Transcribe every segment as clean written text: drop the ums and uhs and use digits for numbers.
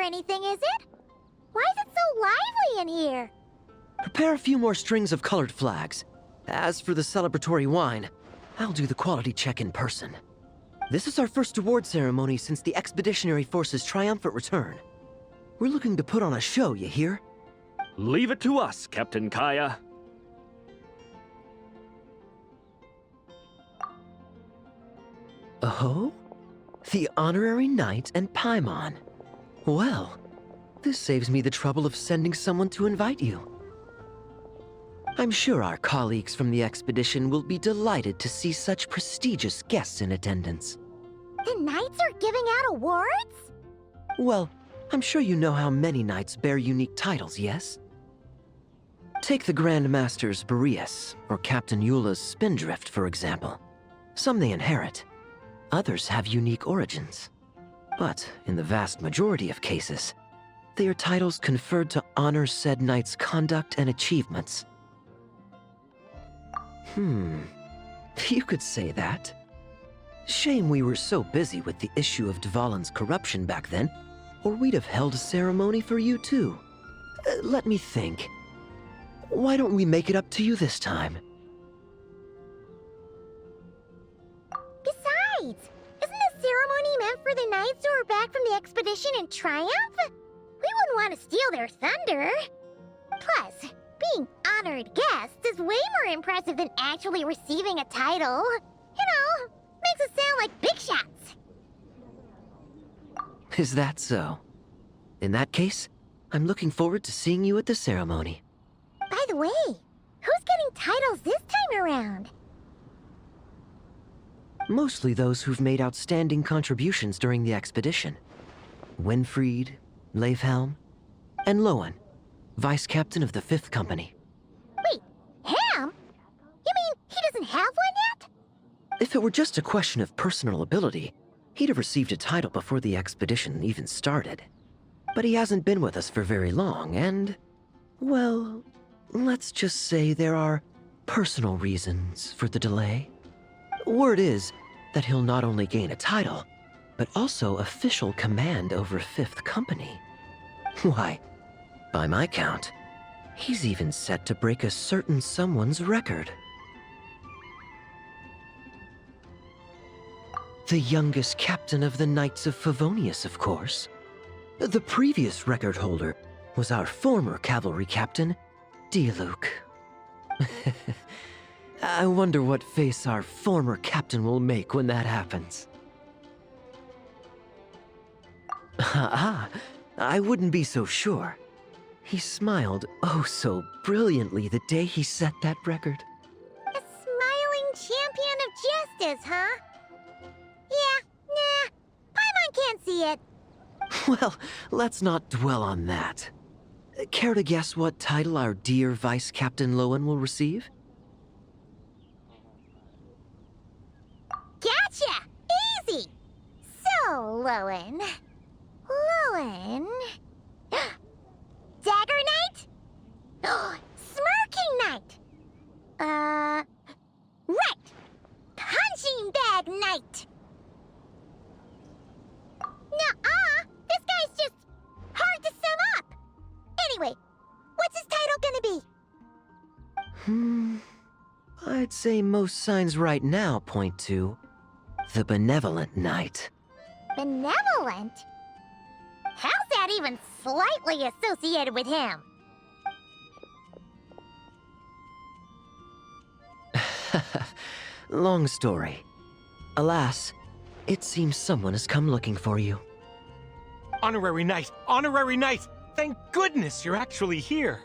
anything, is it? Why is it so lively in here? Prepare a few more strings of colored flags. As for the celebratory wine, I'll do the quality check in person. This is our first award ceremony since the Expeditionary Force's triumphant return. We're looking to put on a show, you hear? Leave it to us, Captain Kaya. Oh? The Honorary Knight and Paimon. Well, this saves me the trouble of sending someone to invite you. I'm sure our colleagues from the expedition will be delighted to see such prestigious guests in attendance. The knights are giving out awards? Well, I'm sure you know how many knights bear unique titles, yes? Take the Grand Master's Boreas, or Captain Eula's Spindrift, for example. Some they inherit. Others have unique origins. But in the vast majority of cases, they are titles conferred to honor said knight's conduct and achievements. You could say that. Shame we were so busy with the issue of Dvalin's corruption back then, or we'd have held a ceremony for you too. Let me think. Why don't we make it up to you this time? Besides, isn't the ceremony meant for the knights who are back from the expedition in triumph? We wouldn't want to steal their thunder. Plus, being honored guests is way more impressive than actually receiving a title. You know, makes us sound like big shots. Is that so? In that case, I'm looking forward to seeing you at the ceremony. By the way, who's getting titles this time around? Mostly those who've made outstanding contributions during the expedition. Winfried, Leifhelm, and Lohen, Vice Captain of the 5th Company. Wait, Ham? You mean he doesn't have one yet? If it were just a question of personal ability, he'd have received a title before the expedition even started. But he hasn't been with us for very long, and, well, let's just say there are personal reasons for the delay. Word is that he'll not only gain a title, but also official command over 5th Company. Why, by my count, he's even set to break a certain someone's record. The youngest captain of the Knights of Favonius, of course. The previous record holder was our former cavalry captain, Diluc. I wonder what face our former captain will make when that happens. I wouldn't be so sure. He smiled oh so brilliantly the day he set that record. A smiling champion of justice, huh? Yeah, nah. Paimon can't see it. Well, let's not dwell on that. Care to guess what title our dear Vice Captain Lohen will receive? Gotcha! Easy! So, Lohen... Dagger Knight? Smirking Knight! Right! Punching Bag Knight! Nuh-uh! This guy's just hard to sum up! Anyway, what's his title gonna be? I'd say most signs right now point to the Benevolent Knight. Benevolent? How's that even slightly associated with him? Long story. Alas, it seems someone has come looking for you. Honorary Knight! Honorary Knight! Thank goodness you're actually here!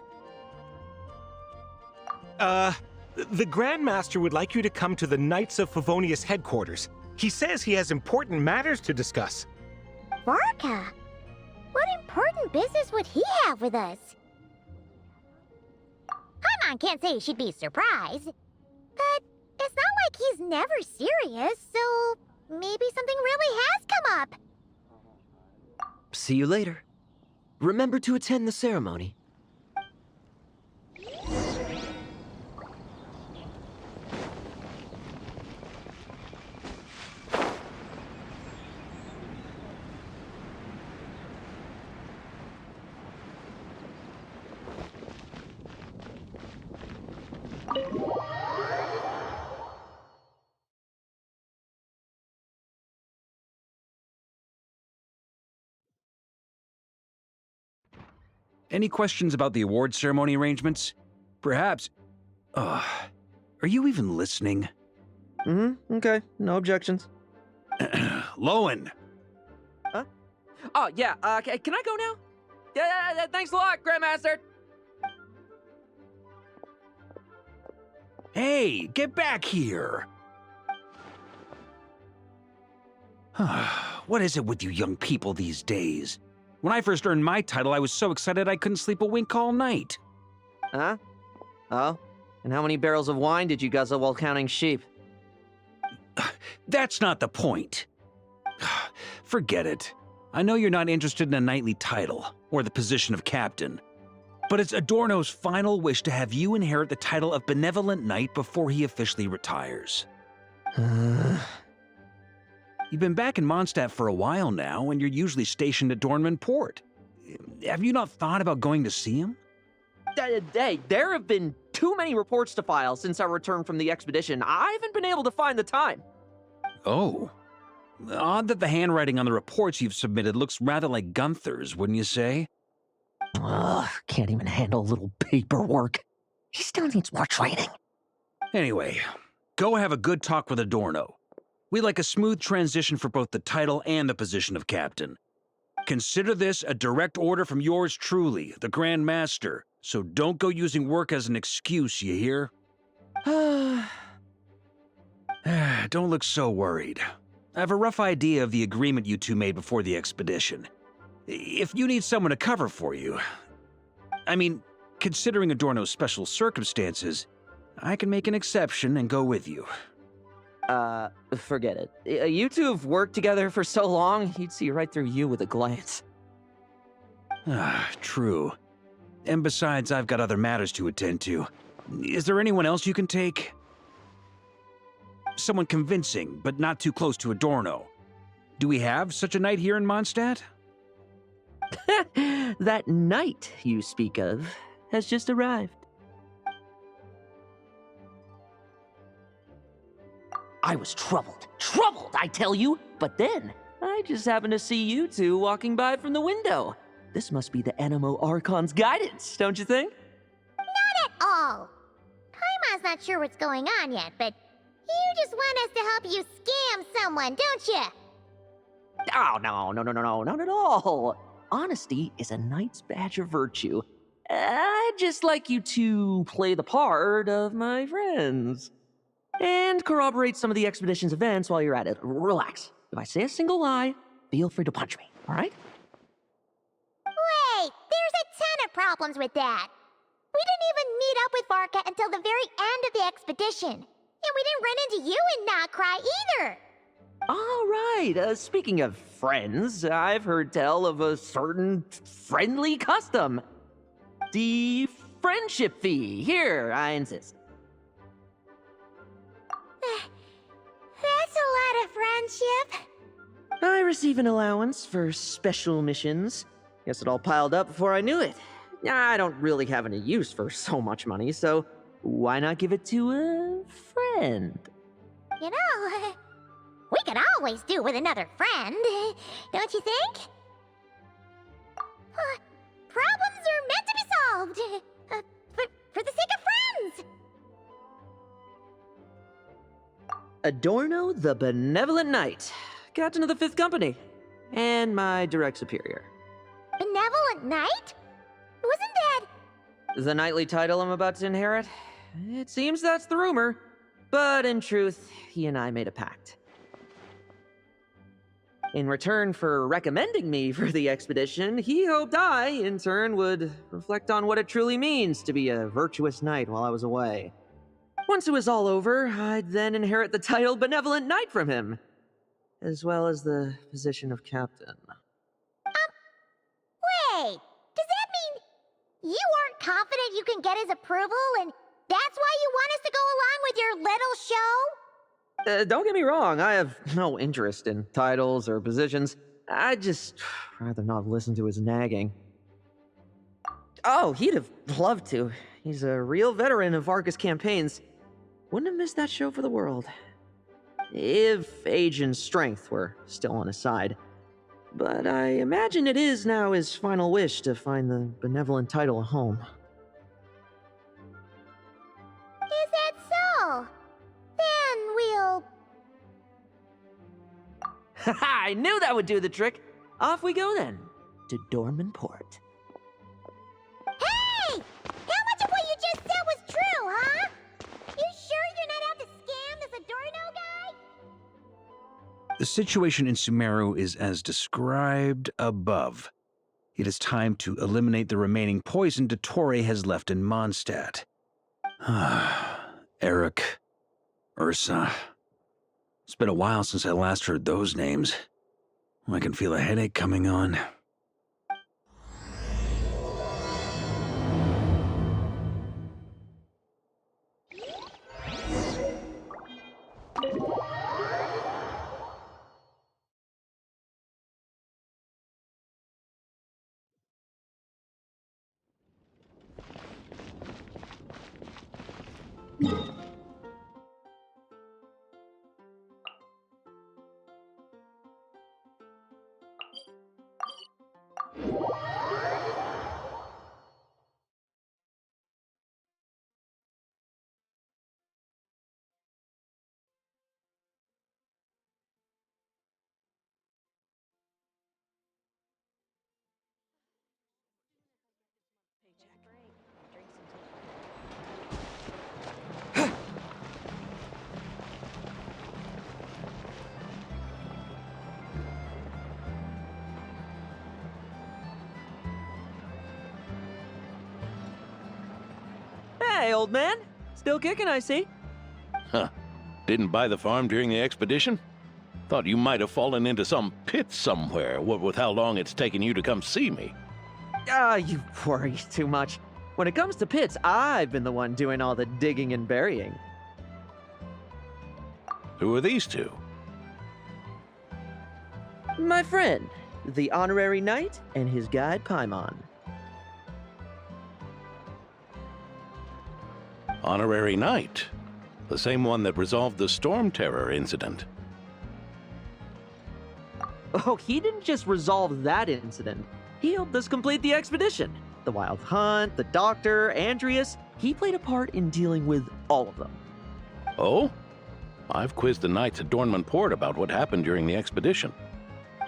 The Grand Master would like you to come to the Knights of Favonius headquarters. He says he has important matters to discuss. Varka? What important business would he have with us? Paimon can't say she'd be surprised. But it's not like he's never serious, so maybe something really has come up. See you later. Remember to attend the ceremony. Any questions about the award ceremony arrangements? Perhaps... are you even listening? Okay. No objections. Lohen! Oh, yeah, can I go now? Yeah, thanks a lot, Grandmaster! Hey, get back here! What is it with you young people these days? When I first earned my title, I was so excited I couldn't sleep a wink all night. Huh? Oh? And how many barrels of wine did you guzzle while counting sheep? That's not the point. Forget it. I know you're not interested in a knightly title, or the position of captain. But it's Adorno's final wish to have you inherit the title of Benevolent Knight before he officially retires. You've been back in Mondstadt for a while now, and you're usually stationed at Dornman Port. Have you not thought about going to see him? Hey, there have been too many reports to file since our return from the expedition. I haven't been able to find the time. Oh. Odd that the handwriting on the reports you've submitted looks rather like Gunther's, wouldn't you say? Ugh, can't even handle a little paperwork. He still needs more training. Anyway, go have a good talk with Adorno. We'd like a smooth transition for both the title and the position of captain. Consider this a direct order from yours truly, the Grand Master, so don't go using work as an excuse, you hear? Don't look so worried. I have a rough idea of the agreement you two made before the expedition. If you need someone to cover for you... I mean, considering Adorno's special circumstances, I can make an exception and go with you. Forget it. You two have worked together for so long, he'd see right through you with a glance. True. And besides, I've got other matters to attend to. Is there anyone else you can take? Someone convincing, but not too close to Adorno. Do we have such a knight here in Mondstadt? That knight you speak of has just arrived. I was troubled, I tell you, but then I just happened to see you two walking by from the window. This must be the Animo Archon's guidance, don't you think? Not at all. Paimon's not sure what's going on yet, but you just want us to help you scam someone, don't you? Oh, no, not at all. Honesty is a knight's badge of virtue. I'd just like you to play the part of my friends. And corroborate some of the expedition's events while you're at it. Relax. If I say a single lie, feel free to punch me, all right? Wait, there's a ton of problems with that. We didn't even meet up with Varka until the very end of the expedition. And we didn't run into you and not cry either. All right, speaking of friends, I've heard tell of a certain friendly custom. The friendship fee. Here, I insist. That's a lot of friendship. I receive an allowance for special missions. Guess it all piled up before I knew it. I don't really have any use for so much money, so why not give it to a friend? You know, we could always do with another friend, don't you think? Problems are meant to be solved. For the sake of friends. Adorno the Benevolent Knight, Captain of the 5th Company, and my direct superior. Benevolent Knight? Wasn't that... The knightly title I'm about to inherit? It seems that's the rumor, but in truth, he and I made a pact. In return for recommending me for the expedition, he hoped I, in turn, would reflect on what it truly means to be a virtuous knight while I was away. Once it was all over, I'd then inherit the title Benevolent Knight from him, as well as the position of captain. Wait, does that mean you aren't confident you can get his approval and that's why you want us to go along with your little show? Don't get me wrong, I have no interest in titles or positions. I'd just rather not listen to his nagging. Oh, he'd have loved to. He's a real veteran of Varka's campaigns. Wouldn't have missed that show for the world. If age and strength were still on his side. but I imagine it is now his final wish to find the benevolent title a home. Is that so? Then we'll... I knew that would do the trick. Off we go then, to Dorman Port. Hey! How much of what you just said was true, huh? You sure you're not out to scam this Adorno guy? The situation in Sumeru is as described above. It is time to eliminate the remaining poison Dottore has left in Mondstadt. Eric, Ursa. It's been a while since I last heard those names. I can feel a headache coming on. Hey, old man. Still kicking, I see. Huh. Didn't buy the farm during the expedition? Thought you might have fallen into some pit somewhere, what with how long it's taken you to come see me. You worry too much. When it comes to pits, I've been the one doing all the digging and burying. Who are these two? My friend, the honorary knight, and his guide Paimon. Honorary Knight. The same one that resolved the Storm Terror incident. Oh, he didn't just resolve that incident. He helped us complete the expedition. The Wild Hunt, the Doctor, Andreas. He played a part in dealing with all of them. Oh? I've quizzed the knights at Dornman Port about what happened during the expedition.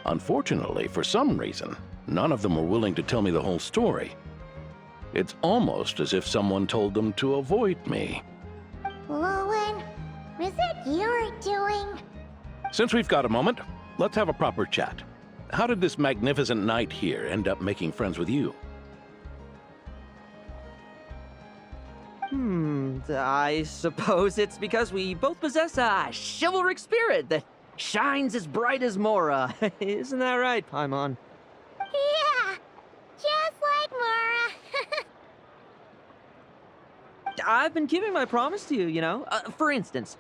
Unfortunately, for some reason, none of them were willing to tell me the whole story. It's almost as if someone told them to avoid me. Lohen, was that your doing? Since we've got a moment, let's have a proper chat. How did this magnificent knight here end up making friends with you? I suppose it's because we both possess a chivalric spirit that shines as bright as Mora. Isn't that right, Paimon? Yeah, just like Mara. I've been keeping my promise to you, you know. For instance,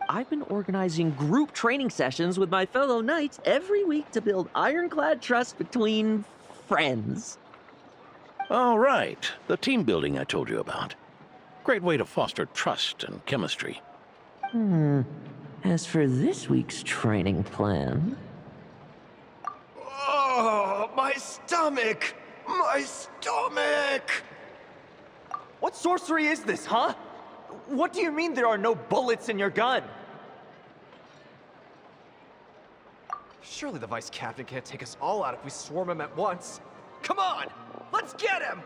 I've been organizing group training sessions with my fellow knights every week to build ironclad trust between friends. Oh, right. The team building I told you about. Great way to foster trust and chemistry. As for this week's training plan... Oh, my stomach! My stomach! What sorcery is this, huh? What do you mean there are no bullets in your gun? Surely the vice captain can't take us all out if we swarm him at once. Come on! Let's get him!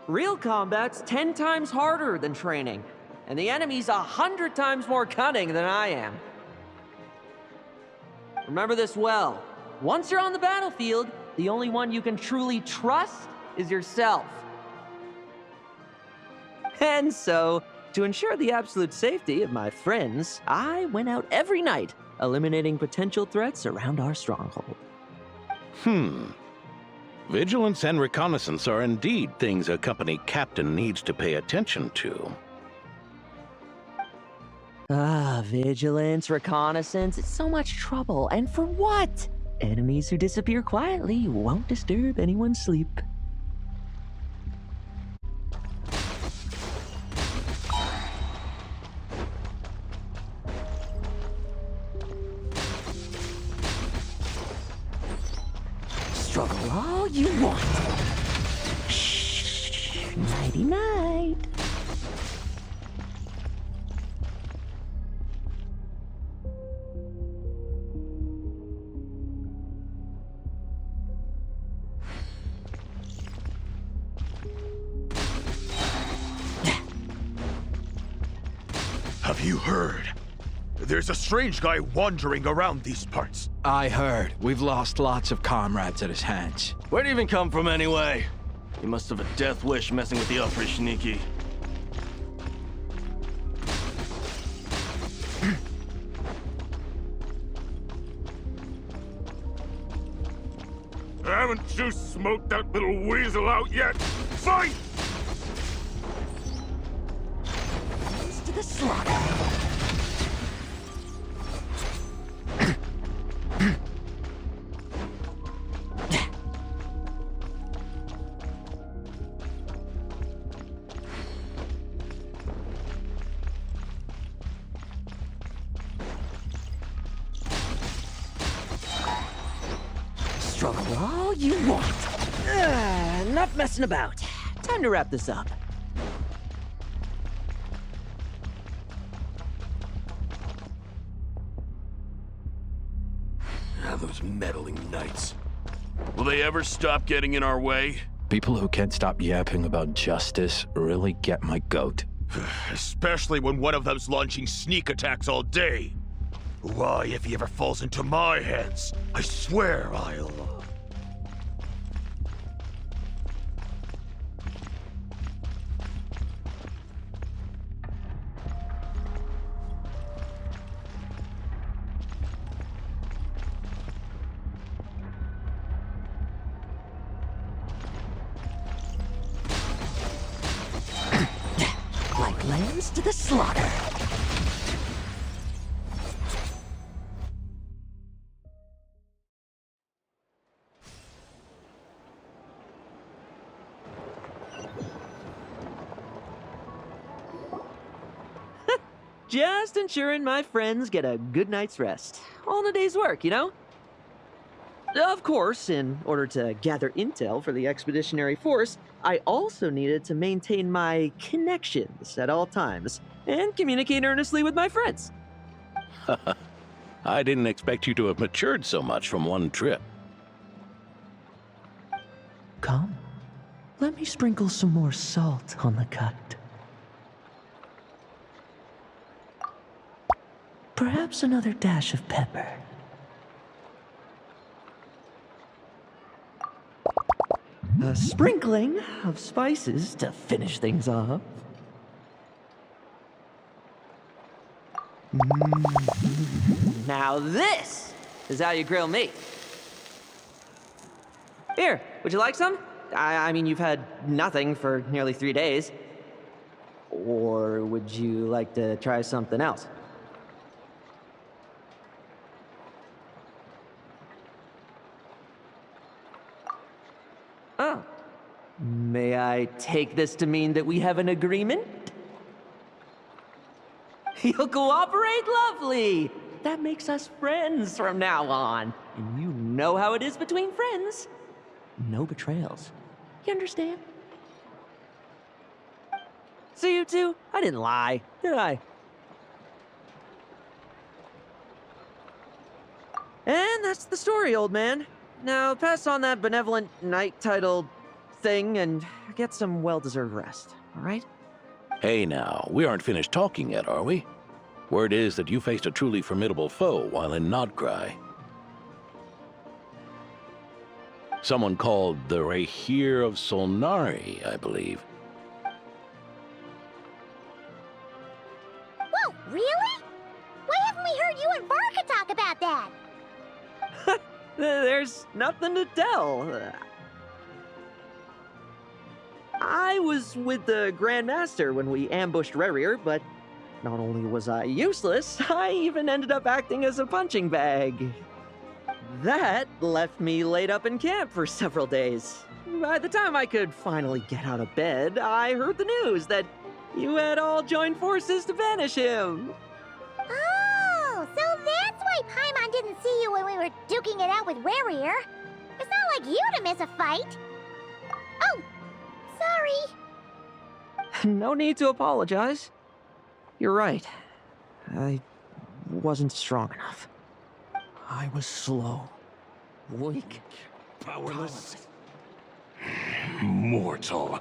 Real combat's 10 times harder than training, and the enemy's 100 times more cunning than I am. Remember this well. Once you're on the battlefield, the only one you can truly trust is yourself. And so, to ensure the absolute safety of my friends, I went out every night, eliminating potential threats around our stronghold. Vigilance and reconnaissance are indeed things a company captain needs to pay attention to. Vigilance, reconnaissance, it's so much trouble. And for what? Enemies who disappear quietly won't disturb anyone's sleep. Struggle all you want. Shh. Nighty night. Have you heard? There's a strange guy wandering around these parts. I heard. We've lost lots of comrades at his hands. Where'd he even come from anyway? He must have a death wish messing with the Oprishniki. Haven't you smoked that little weasel out yet? Fight! To the slaughter. Struggle all you want. Enough messing about. Time to wrap this up. Those meddling knights. Will they ever stop getting in our way? People who can't stop yapping about justice really get my goat. Especially when one of them's launching sneak attacks all day. Why, if he ever falls into my hands, I swear I'll... Like lambs to the slaughter. Just ensuring my friends get a good night's rest. All in a day's work, you know? Of course, in order to gather intel for the expeditionary force, I also needed to maintain my connections at all times and communicate earnestly with my friends. I didn't expect you to have matured so much from one trip. Come, let me sprinkle some more salt on the cut. Perhaps another dash of pepper. A sprinkling of spices to finish things off. Now this is how you grill meat. Here, would you like some? I mean, you've had nothing for nearly 3 days. Or would you like to try something else? Oh. May I take this to mean that we have an agreement? You'll cooperate? Lovely! That makes us friends from now on. And you know how it is between friends. No betrayals. You understand? So you two, I didn't lie, did I? And that's the story, old man. Now pass on that benevolent knight titled thing and get some well-deserved rest, all right? Hey now, we aren't finished talking yet, are we? Word is that you faced a truly formidable foe while in Nodcry. Someone called the Rahir of Solnari, I believe. Whoa, really? Why haven't we heard you and Varka talk about that? There's nothing to tell. I was with the Grand Master when we ambushed Rerir, but not only was I useless, I even ended up acting as a punching bag. That left me laid up in camp for several days. By the time I could finally get out of bed, I heard the news that you had all joined forces to banish him. Oh, so that's why Paimon didn't see you when we were duking it out with Rerir. It's not like you to miss a fight. Oh, sorry. No need to apologize. You're right. I wasn't strong enough. I was slow, weak, Powerless. Mortal.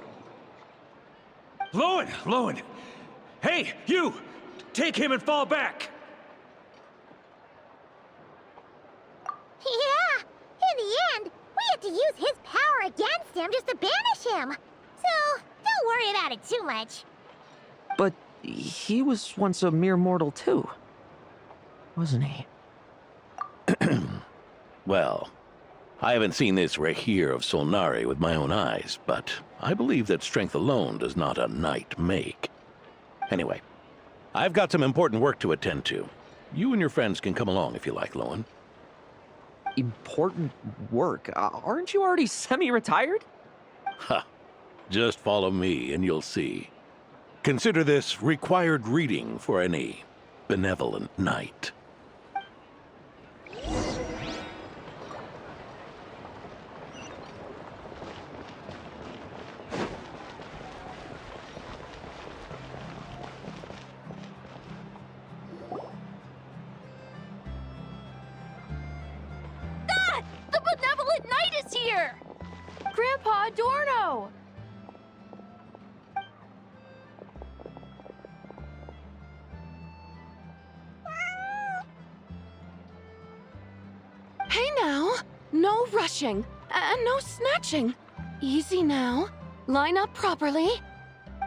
Lohen! Hey, you! Take him and fall back! Yeah, in the end, we had to use his power against him just to banish him. So, don't worry about it too much. but he was once a mere mortal too, wasn't he? Well, I haven't seen this Rahir of Solnari with my own eyes, but I believe that strength alone does not a knight make. Anyway, I've got some important work to attend to. You and your friends can come along if you like, Lohen. Important work? Aren't you already semi-retired? Ha! Just follow me and you'll see. Consider this required reading for any benevolent knight. The benevolent knight is here! Grandpa Adorno! Hey now, no rushing, and no snatching. Easy now. Line up properly.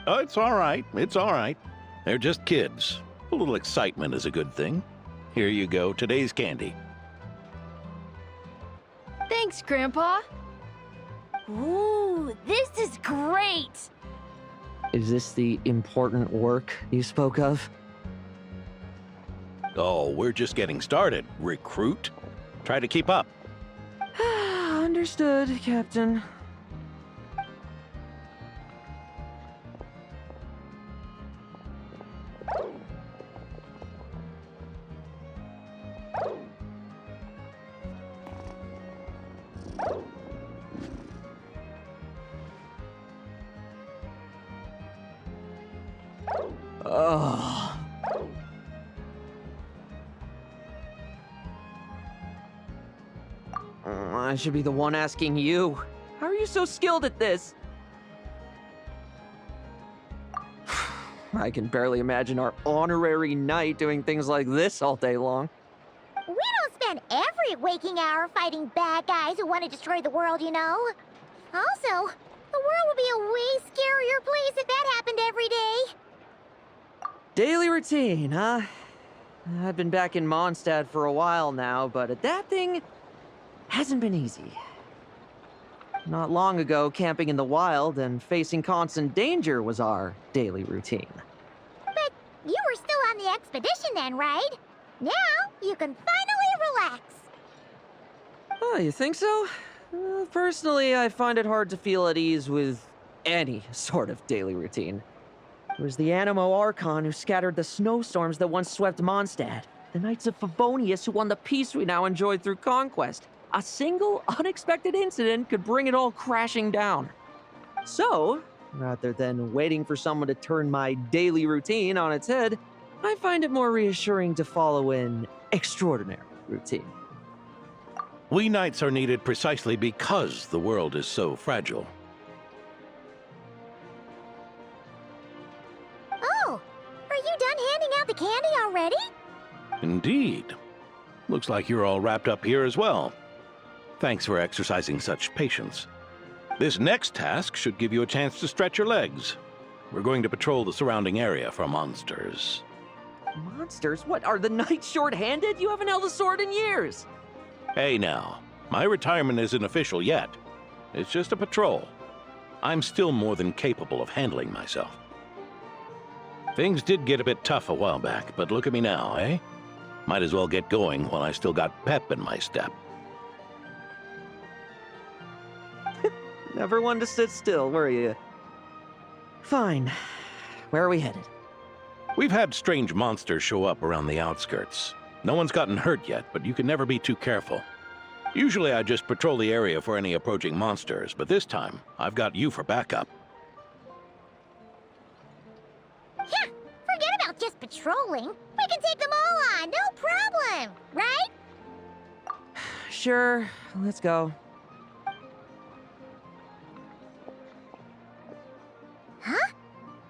Oh, it's all right. It's all right. They're just kids. A little excitement is a good thing. Here you go, today's candy. Thanks, Grandpa. Ooh, this is great! Is this the important work you spoke of? Oh, we're just getting started, recruit. Try to keep up. Understood, Captain. Oh. I should be the one asking you. How are you so skilled at this? I can barely imagine our honorary knight doing things like this all day long. We don't spend every waking hour fighting bad guys who want to destroy the world, you know. Also, the world would be a way scarier place if that happened every day. Daily routine, huh? I've been back in Mondstadt for a while now, but adapting hasn't been easy. Not long ago, camping in the wild and facing constant danger was our daily routine. But you were still on the expedition then, right? Now you can finally relax. Oh, you think so? Personally, I find it hard to feel at ease with any sort of daily routine. It was the Animo Archon who scattered the snowstorms that once swept Mondstadt. The Knights of Favonius who won the peace we now enjoy through conquest. A single unexpected incident could bring it all crashing down. So, rather than waiting for someone to turn my daily routine on its head, I find it more reassuring to follow an extraordinary routine. We knights are needed precisely because the world is so fragile. Oh, are you done handing out the candy already? Indeed. Looks like you're all wrapped up here as well. Thanks for exercising such patience. This next task should give you a chance to stretch your legs. We're going to patrol the surrounding area for monsters. Monsters? What, are the knights short-handed? You haven't held a sword in years. Hey now, my retirement isn't official yet. It's just a patrol. I'm still more than capable of handling myself. Things did get a bit tough a while back, but look at me now, eh? Might as well get going while I still got pep in my step. Never one to sit still, were you? Fine. Where are we headed? We've had strange monsters show up around the outskirts. No one's gotten hurt yet, but you can never be too careful. Usually I just patrol the area for any approaching monsters, but this time, I've got you for backup. Yeah, forget about just patrolling. We can take them all on, no problem, right? Sure, let's go. Huh?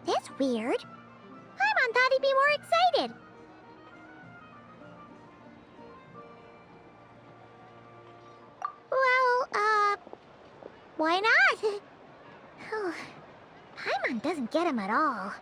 That's weird. Paimon thought he'd be more excited. Well, why not? Paimon doesn't get him at all.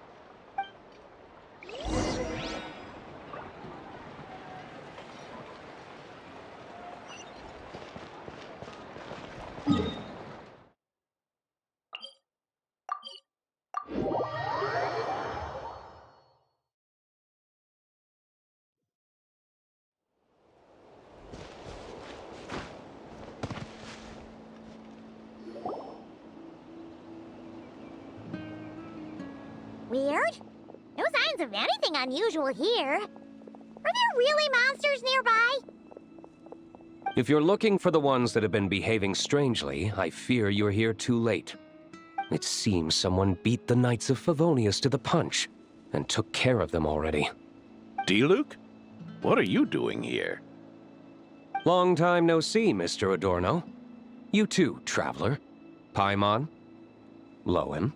Weird? No signs of anything unusual here. Are there really monsters nearby? If you're looking for the ones that have been behaving strangely, I fear you're here too late. It seems someone beat the Knights of Favonius to the punch, and took care of them already. D-Luke? What are you doing here? Long time no see, Mr. Adorno. You too, Traveler. Paimon. Lohen.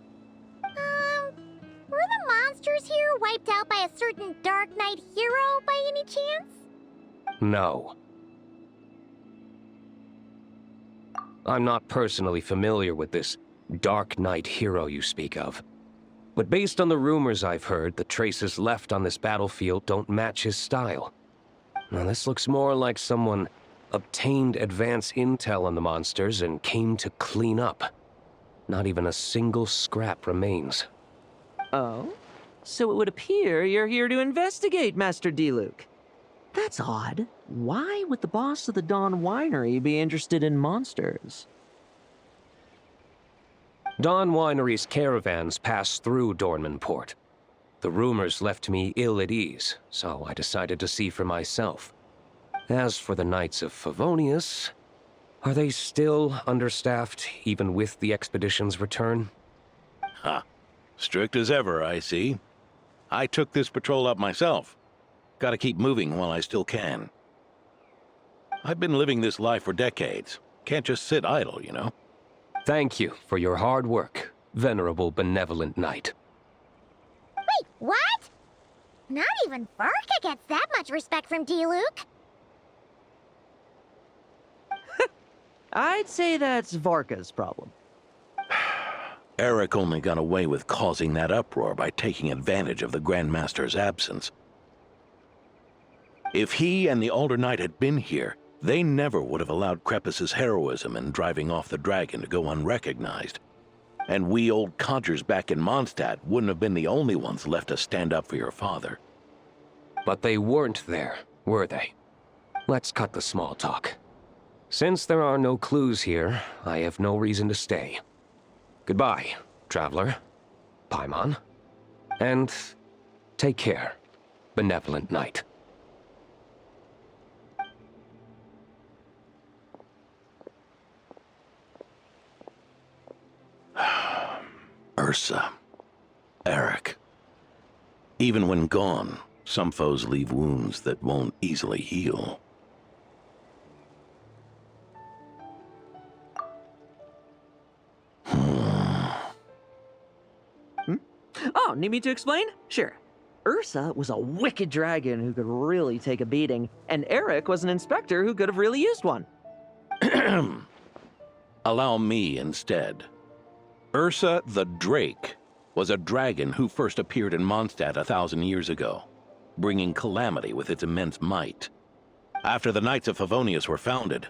Were the monsters here wiped out by a certain Dark Knight hero by any chance? No. I'm not personally familiar with this Dark Knight hero you speak of. But based on the rumors I've heard, the traces left on this battlefield don't match his style. Now this looks more like someone obtained advance intel on the monsters and came to clean up. Not even a single scrap remains. Oh? So it would appear you're here to investigate, Master D-Luke. That's odd. Why would the boss of the Dawn Winery be interested in monsters? Dawn Winery's caravans pass through Dornman Port. The rumors left me ill at ease, so I decided to see for myself. As for the Knights of Favonius, are they still understaffed, even with the expedition's return? Ha. Strict as ever, I see. I took this patrol up myself. Gotta keep moving while I still can. I've been living this life for decades. Can't just sit idle, you know? Thank you for your hard work, venerable benevolent knight. Wait, what? Not even Varka gets that much respect from D-Luke. I'd say that's Varka's problem. Eric only got away with causing that uproar by taking advantage of the Grandmaster's absence. If he and the Alder Knight had been here, they never would have allowed Krepus's heroism in driving off the dragon to go unrecognized. And we old codgers back in Mondstadt wouldn't have been the only ones left to stand up for your father. But they weren't there, were they? Let's cut the small talk. Since there are no clues here, I have no reason to stay. Goodbye, Traveler, Paimon, and take care, benevolent knight. Ursa. Eric. Even when gone, some foes leave wounds that won't easily heal. Oh, need me to explain? Sure. Ursa was a wicked dragon who could really take a beating, and Eric was an inspector who could have really used one. Allow me instead. Ursa the Drake was a dragon who first appeared in Mondstadt 1,000 years ago, bringing calamity with its immense might. After the Knights of Favonius were founded,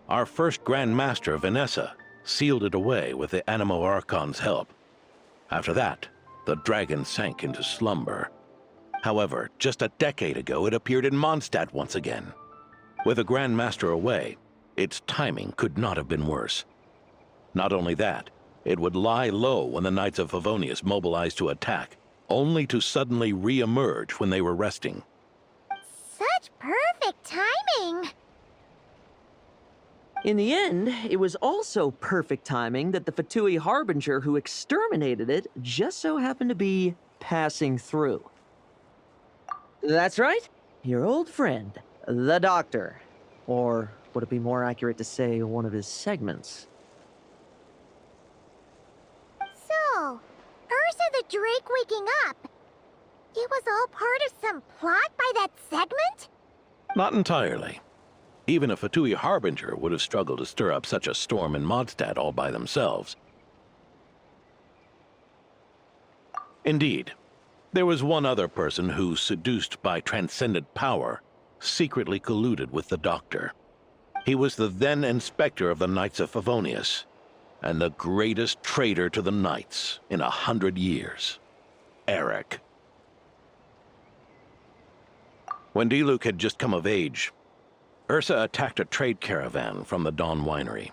our first Grand Master, Vanessa, sealed it away with the Animo Archon's help. After that, the dragon sank into slumber. However, just a decade ago, it appeared in Mondstadt once again. With the Grand Master away, its timing could not have been worse. Not only that, it would lie low when the Knights of Favonius mobilized to attack, only to suddenly re-emerge when they were resting. Such perfect timing. In the end, it was also perfect timing that the Fatui Harbinger who exterminated it just so happened to be passing through. That's right, your old friend, the Doctor. Or would it be more accurate to say one of his segments? So, Ursa the Drake waking up. It was all part of some plot by that segment? Not entirely. Even a Fatui Harbinger would have struggled to stir up such a storm in Mondstadt all by themselves. Indeed, there was one other person who, seduced by transcendent power, secretly colluded with the Doctor. He was the then Inspector of the Knights of Favonius, and the greatest traitor to the Knights in 100 years, Eric. When Diluc had just come of age, Ursa attacked a trade caravan from the Dawn Winery.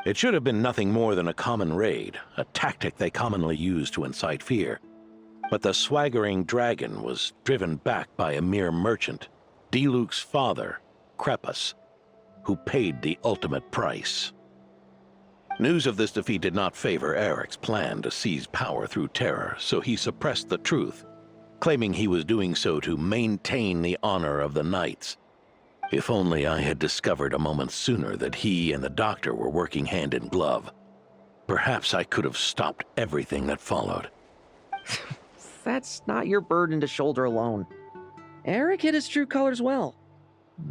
It should have been nothing more than a common raid, a tactic they commonly use to incite fear. But the swaggering dragon was driven back by a mere merchant, Diluc's father, Crepus, who paid the ultimate price. News of this defeat did not favor Eric's plan to seize power through terror, so he suppressed the truth, claiming he was doing so to maintain the honor of the Knights. If only I had discovered a moment sooner that he and the Doctor were working hand in glove. Perhaps I could have stopped everything that followed. That's not your burden to shoulder alone. Eric hid his true colors well.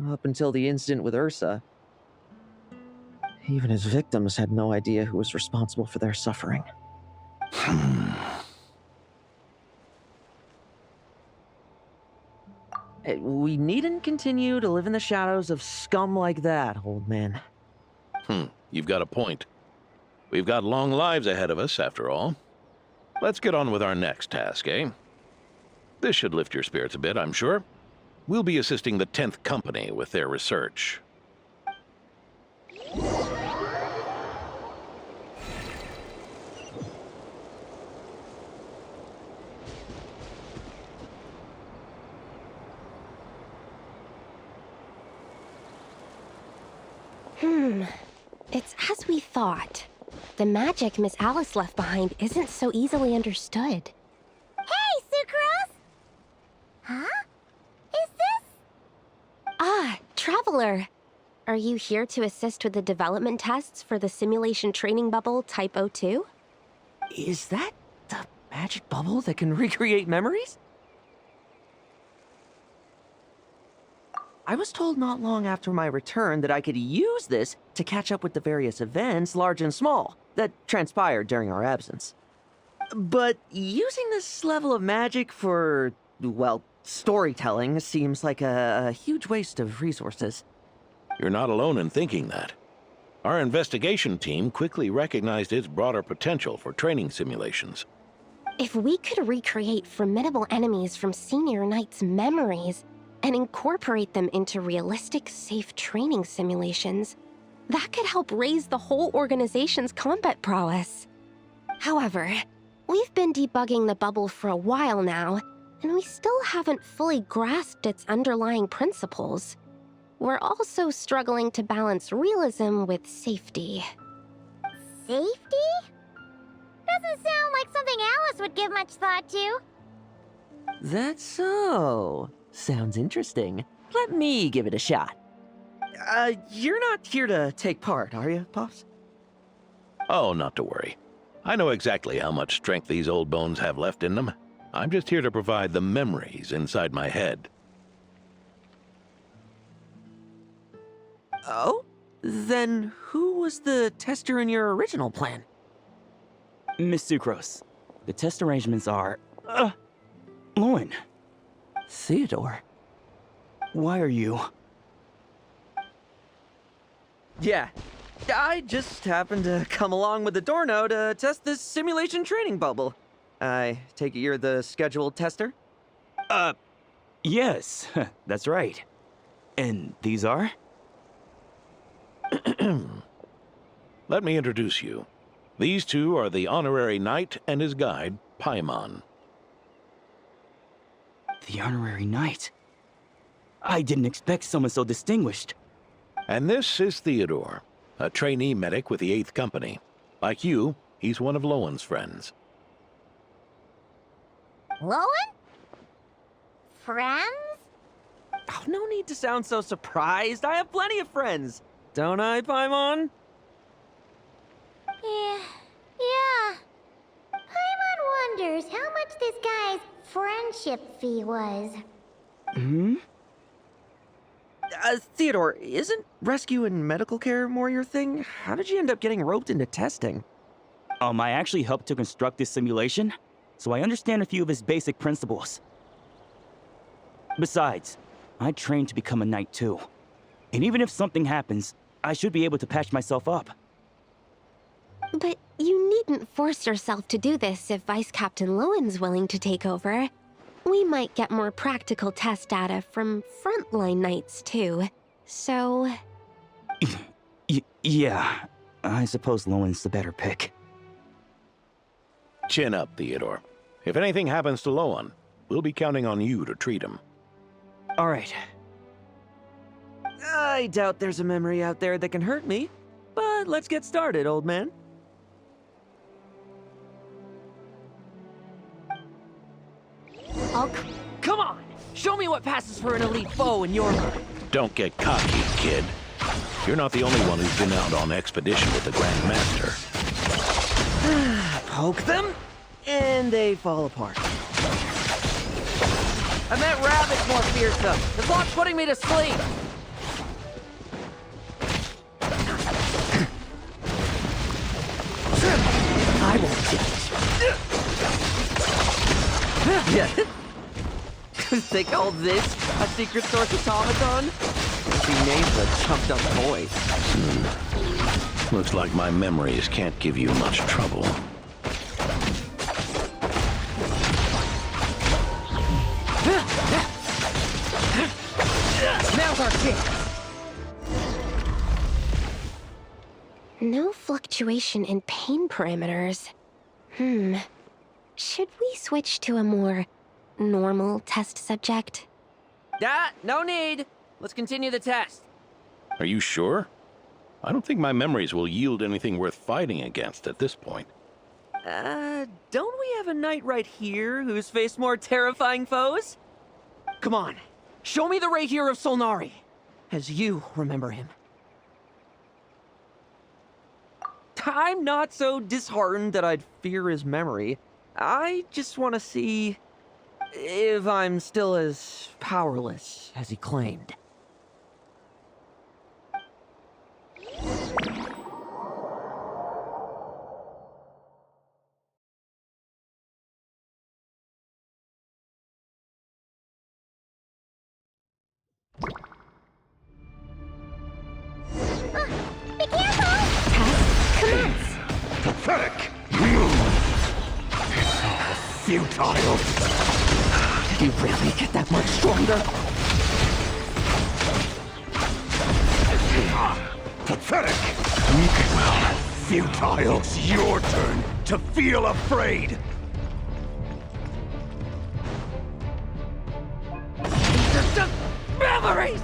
Up until the incident with Ursa. Even his victims had no idea who was responsible for their suffering. We needn't continue to live in the shadows of scum like that, old man. You've got a point. We've got long lives ahead of us, after all. Let's get on with our next task, eh? This should lift your spirits a bit, I'm sure. We'll be assisting the 10th Company with their research. It's as we thought. The magic Miss Alice left behind isn't so easily understood. Hey, Sucrose! Huh? Is this? Ah, Traveler. Are you here to assist with the development tests for the simulation training bubble Type 02? Is that the magic bubble that can recreate memories? I was told not long after my return that I could use this to catch up with the various events, large and small, that transpired during our absence. But using this level of magic for, well, storytelling seems like a huge waste of resources. You're not alone in thinking that. Our investigation team quickly recognized its broader potential for training simulations. If we could recreate formidable enemies from Senior Knight's memories and incorporate them into realistic, safe training simulations, that could help raise the whole organization's combat prowess. However, we've been debugging the bubble for a while now, and we still haven't fully grasped its underlying principles. We're also struggling to balance realism with safety. Safety? Doesn't sound like something Alice would give much thought to. That's so. Sounds interesting. Let me give it a shot. You're not here to take part, are you, Pops? Oh, not to worry. I know exactly how much strength these old bones have left in them. I'm just here to provide the memories inside my head. Oh? Then who was the tester in your original plan? Miss Sucrose, the test arrangements are... Lohen. Theodore. Why are you... Yeah, I just happened to come along with the Dorno to test this simulation training bubble. I take it you're the scheduled tester? Yes, that's right. And these are? Let me introduce you. These two are the honorary knight and his guide, Paimon. The honorary knight? I didn't expect someone so distinguished. And this is Theodore, a trainee medic with the 8th Company. Like you, he's one of Lowen's friends. Lohen? Friends? Oh, no need to sound so surprised. I have plenty of friends. Don't I, Paimon? Yeah. Paimon wonders how much this guy's friendship fee was. Theodore, isn't rescue and medical care more your thing? How did you end up getting roped into testing? I actually helped to construct this simulation, so I understand a few of his basic principles. Besides, I trained to become a knight too. And even if something happens, I should be able to patch myself up. But you needn't force yourself to do this if Vice Captain Lowen's willing to take over. We might get more practical test data from frontline knights too. So... Yeah, I suppose Lowen's the better pick. Chin up, Theodore. If anything happens to Lowen, we'll be counting on you to treat him. All right. I doubt there's a memory out there that can hurt me, but let's get started, old man. Oh, come on! Show me what passes for an elite foe in your mind. Don't get cocky, kid. You're not the only one who's been out on expedition with the Grand Master. Poke them, and they fall apart. I meant rabbits more fearsome. The clock's putting me to sleep. I won't get it. They call this a secret source automaton? He named the chumped up boy. Looks like my memories can't give you much trouble. Now's our chance. No fluctuation in pain parameters. Should we switch to a more normal test subject? No need. Let's continue the test. Are you sure? I don't think my memories will yield anything worth fighting against at this point. Don't we have a knight right here who's faced more terrifying foes? Come on, show me the Rahier of Solnari, as you remember him. I'm not so disheartened that I'd fear his memory. I just want to see if I'm still as powerless as he claimed. Be careful! Pathetic! Futile! Did you really get that much stronger? Pathetic! Well, futile! It's your turn to feel afraid! These are just memories!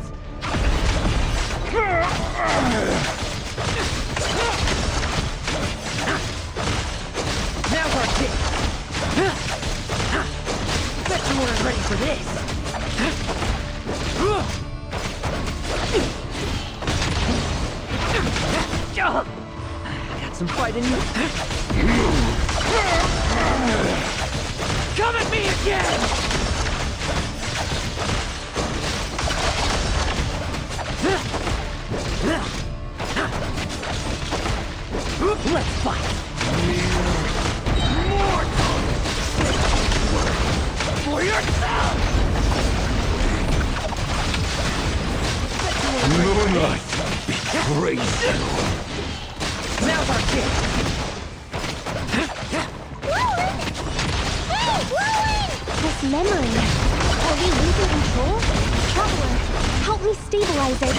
Now's our chance! Bet you weren't ready for this! Got some fight in you. Come at me again! Let's fight! For yourself! Moonlight betrays you! Now's our chance! Lohen! Hey, Lohen! This memory. Are we losing control? Traveler, help me stabilize it.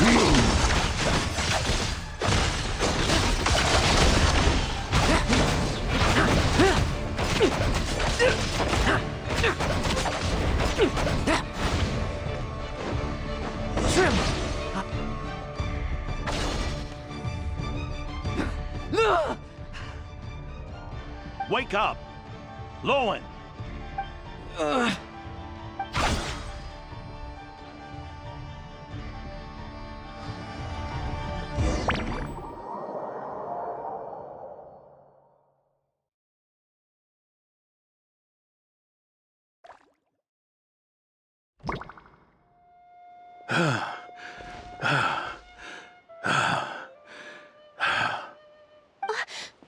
Wake up! Lohen!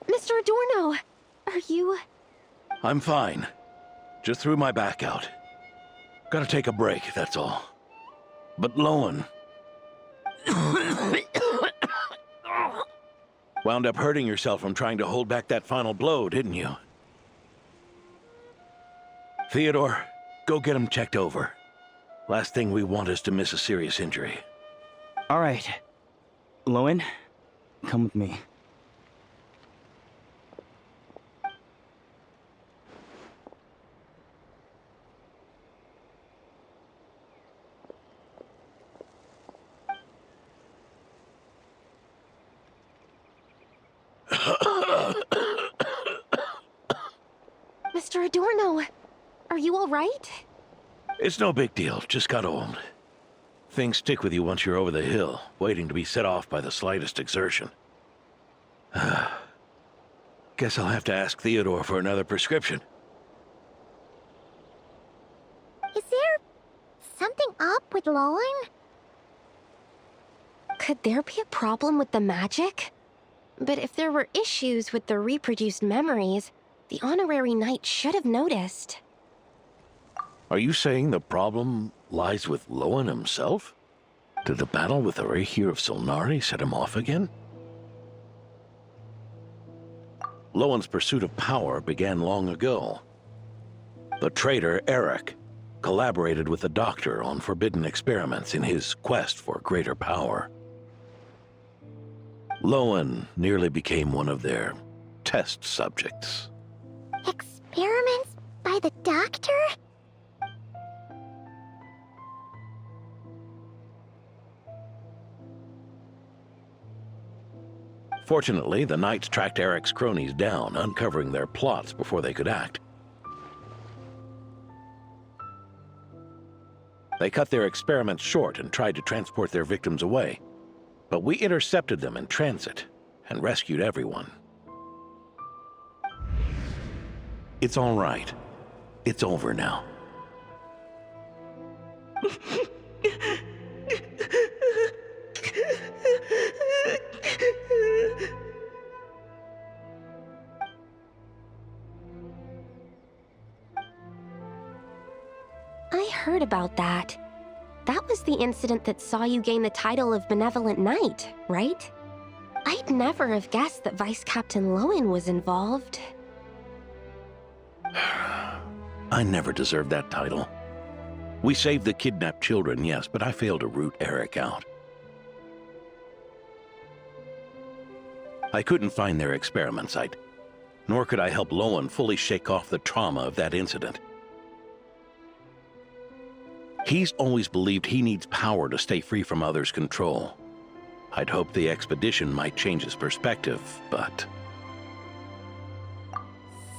Mr. Adorno, are you... I'm fine. Just threw my back out. Gotta take a break, that's all. But Lohen... wound up hurting yourself from trying to hold back that final blow, didn't you? Theodore, go get him checked over. Last thing we want is to miss a serious injury. All right. Lohen, come with me. Mr. Adorno, are you all right? It's no big deal, just got old. Things stick with you once you're over the hill, waiting to be set off by the slightest exertion. Guess I'll have to ask Theodore for another prescription. Is there something up with Lohen? Could there be a problem with the magic? But if there were issues with the reproduced memories, the honorary knight should have noticed. Are you saying the problem lies with Lohen himself? Did the battle with the Reikir of Solnari set him off again? Lohen's pursuit of power began long ago. The traitor, Eric, collaborated with the Doctor on forbidden experiments in his quest for greater power. Lohen nearly became one of their test subjects. Experiments by the Doctor? Fortunately, the Knights tracked Eric's cronies down, uncovering their plots before they could act. They cut their experiments short and tried to transport their victims away. But we intercepted them in transit and rescued everyone. It's all right. It's over now. I heard about that. That was the incident that saw you gain the title of Benevolent Knight, right? I'd never have guessed that Vice Captain Lohen was involved. I never deserved that title. We saved the kidnapped children, yes, but I failed to root Eric out. I couldn't find their experiment site, nor could I help Lohen fully shake off the trauma of that incident. He's always believed he needs power to stay free from others' control. I'd hoped the expedition might change his perspective, but...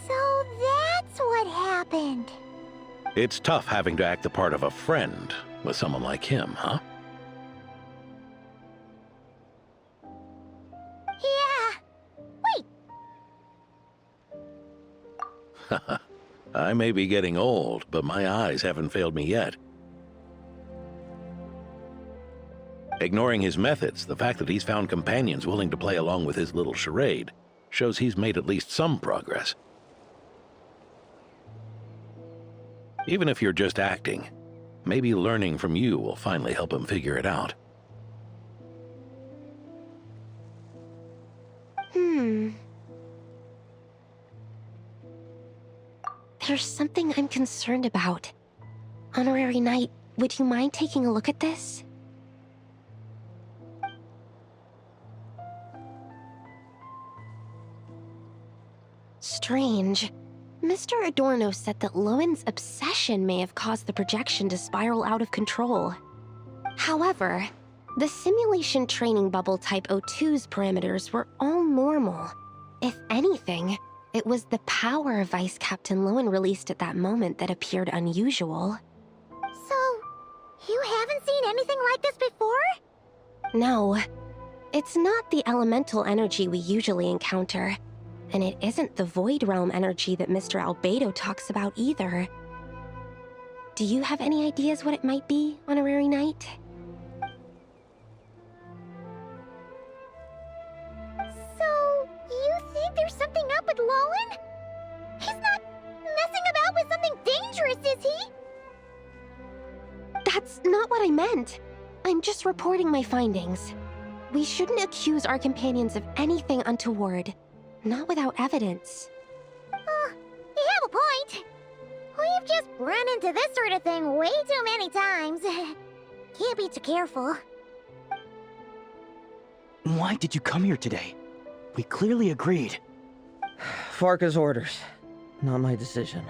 So that's what happened. It's tough having to act the part of a friend with someone like him, huh? Yeah. Wait. I may be getting old, but my eyes haven't failed me yet. Ignoring his methods, the fact that he's found companions willing to play along with his little charade shows he's made at least some progress. Even if you're just acting, maybe learning from you will finally help him figure it out. There's something I'm concerned about. Honorary Knight, would you mind taking a look at this? Strange. Mr. Adorno said that Lohen's obsession may have caused the projection to spiral out of control. However, the simulation training bubble type O2's parameters were all normal. If anything, It was the power Vice Captain Lohen released at that moment that appeared unusual. So, you haven't seen anything like this before? No. It's not the elemental energy we usually encounter. And it isn't the Void Realm energy that Mr. Albedo talks about either. Do you have any ideas what it might be, Honorary Knight? So, you think there's something up with Lohen? He's not messing about with something dangerous, is he? That's not what I meant. I'm just reporting my findings. We shouldn't accuse our companions of anything untoward. Not without evidence. You have a point. We've just run into this sort of thing way too many times. Can't be too careful. Why did you come here today? We clearly agreed. Farka's orders. Not my decision.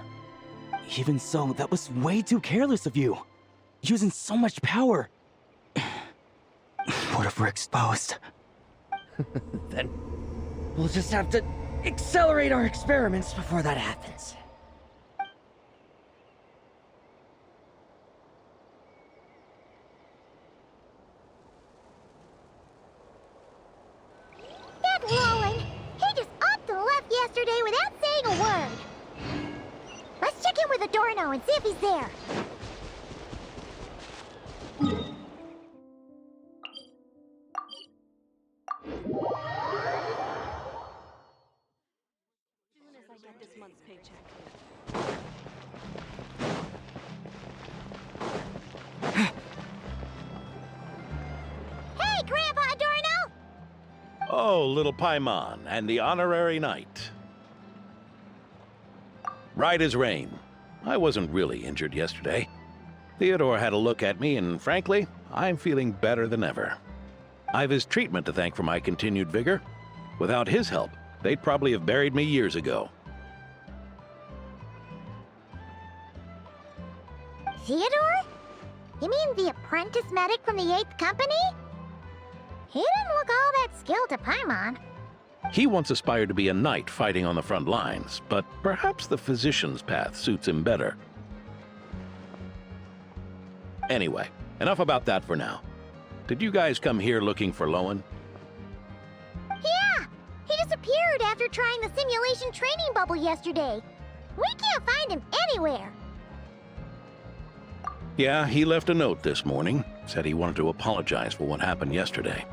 Even so, that was way too careless of you. Using so much power. What if we're exposed? Then we'll just have to accelerate our experiments before that happens. That Lohen, he just upped and left yesterday without saying a word. Let's check in with Adorno and see if he's there. Hey, Grandpa Adorno! Oh, little Paimon and the honorary knight. Right as rain. I wasn't really injured yesterday. Theodore had a look at me, and frankly, I'm feeling better than ever. I've his treatment to thank for my continued vigor. Without his help, they'd probably have buried me years ago. Theodore? You mean the apprentice medic from the 8th Company? He didn't look all that skilled to Paimon. He once aspired to be a knight fighting on the front lines, but perhaps the physician's path suits him better. Anyway, enough about that for now. Did you guys come here looking for Lohen? Yeah! He disappeared after trying the simulation training bubble yesterday. We can't find him anywhere. Yeah, he left a note this morning. Said he wanted to apologize for what happened yesterday.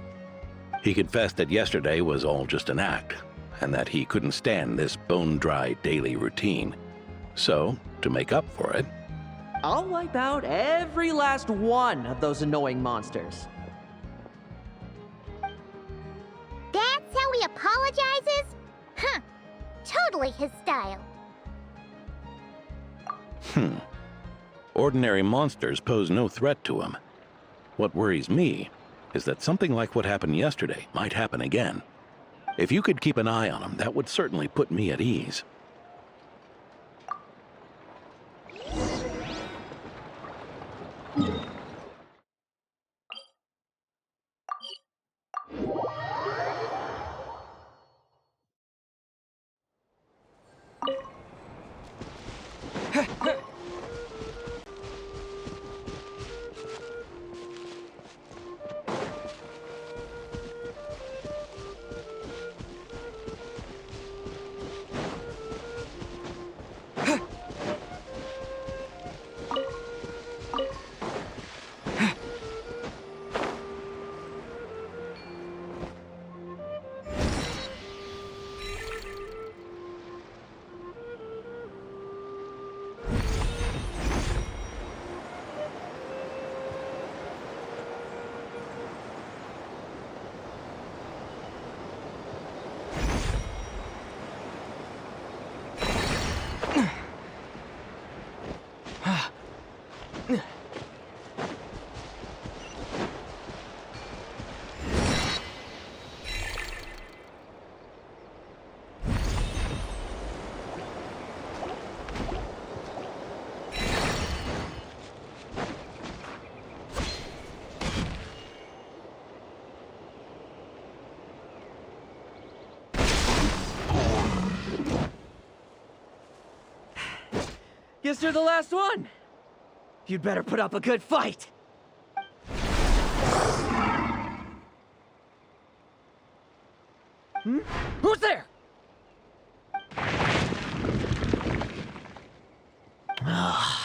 He confessed that yesterday was all just an act, and that he couldn't stand this bone-dry daily routine. So, to make up for it, I'll wipe out every last one of those annoying monsters. That's how he apologizes? Huh. Totally his style. Ordinary monsters pose no threat to him. What worries me is that something like what happened yesterday might happen again. If you could keep an eye on him, that would certainly put me at ease. Guess you're the last one. You'd better put up a good fight. Who's there?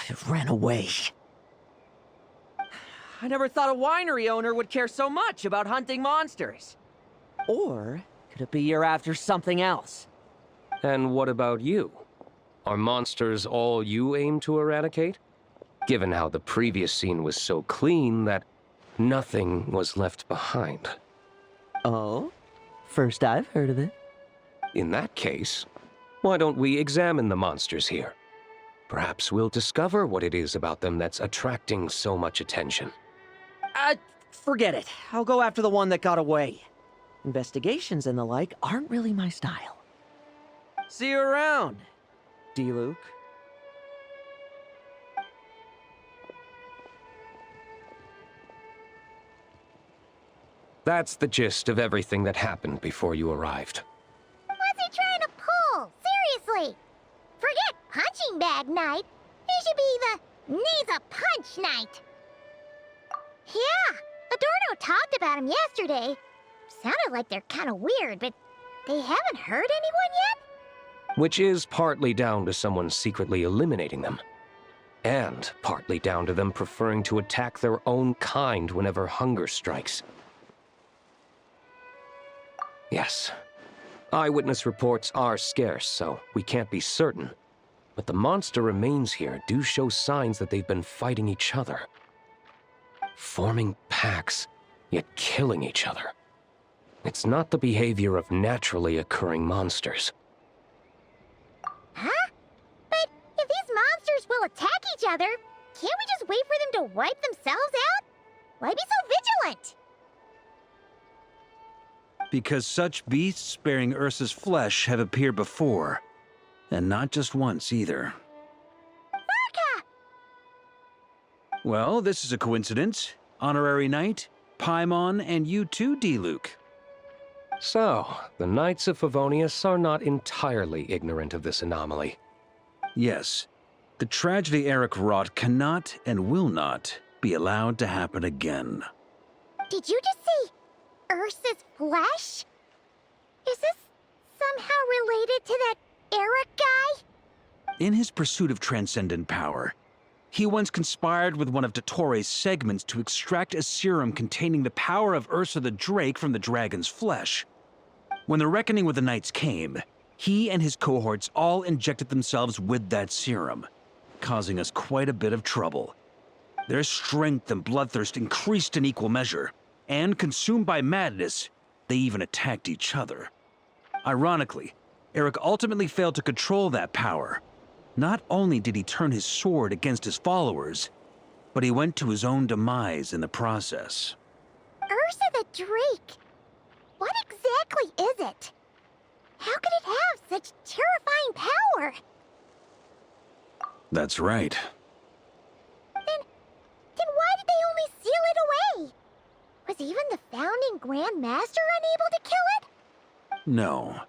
It ran away. I never thought a winery owner would care so much about hunting monsters. Or could it be you're after something else? And what about you? Are monsters all you aim to eradicate? Given how the previous scene was so clean that nothing was left behind. Oh? First I've heard of it. In that case, why don't we examine the monsters here? Perhaps we'll discover what it is about them that's attracting so much attention. Forget it. I'll go after the one that got away. Investigations and the like aren't really my style. See you around, D-Luke. That's the gist of everything that happened before you arrived. What's he trying to pull? Seriously! Forget punching bag night. It should be the needs a punch night. Yeah, Adorno talked about him yesterday. Sounded like they're kind of weird, but they haven't hurt anyone yet? Which is partly down to someone secretly eliminating them. And partly down to them preferring to attack their own kind whenever hunger strikes. Yes. Eyewitness reports are scarce, so we can't be certain. But the monster remains here do show signs that they've been fighting each other. Forming packs, yet killing each other. It's not the behavior of naturally occurring monsters. Huh? But if these monsters will attack each other, can't we just wait for them to wipe themselves out? Why be so vigilant? Because such beasts bearing Ursa's flesh have appeared before. And not just once, either. Varka! Well, this is a coincidence. Honorary Knight, Paimon, and you too, D-Luke. So, the Knights of Favonius are not entirely ignorant of this anomaly. Yes. The tragedy Eric wrought cannot and will not be allowed to happen again. Did you just say Ursa's flesh? Is this somehow related to that Eric guy? In his pursuit of transcendent power, he once conspired with one of Dottores' segments to extract a serum containing the power of Ursa the Drake from the dragon's flesh. When the reckoning with the Knights came, he and his cohorts all injected themselves with that serum, causing us quite a bit of trouble. Their strength and bloodthirst increased in equal measure, and consumed by madness, they even attacked each other. Ironically, Eric ultimately failed to control that power. Not only did he turn his sword against his followers, but he went to his own demise in the process. Ursa the Drake? What exactly is it? How could it have such terrifying power? That's right. Then why did they only seal it away? Was even the founding Grand Master unable to kill it? No.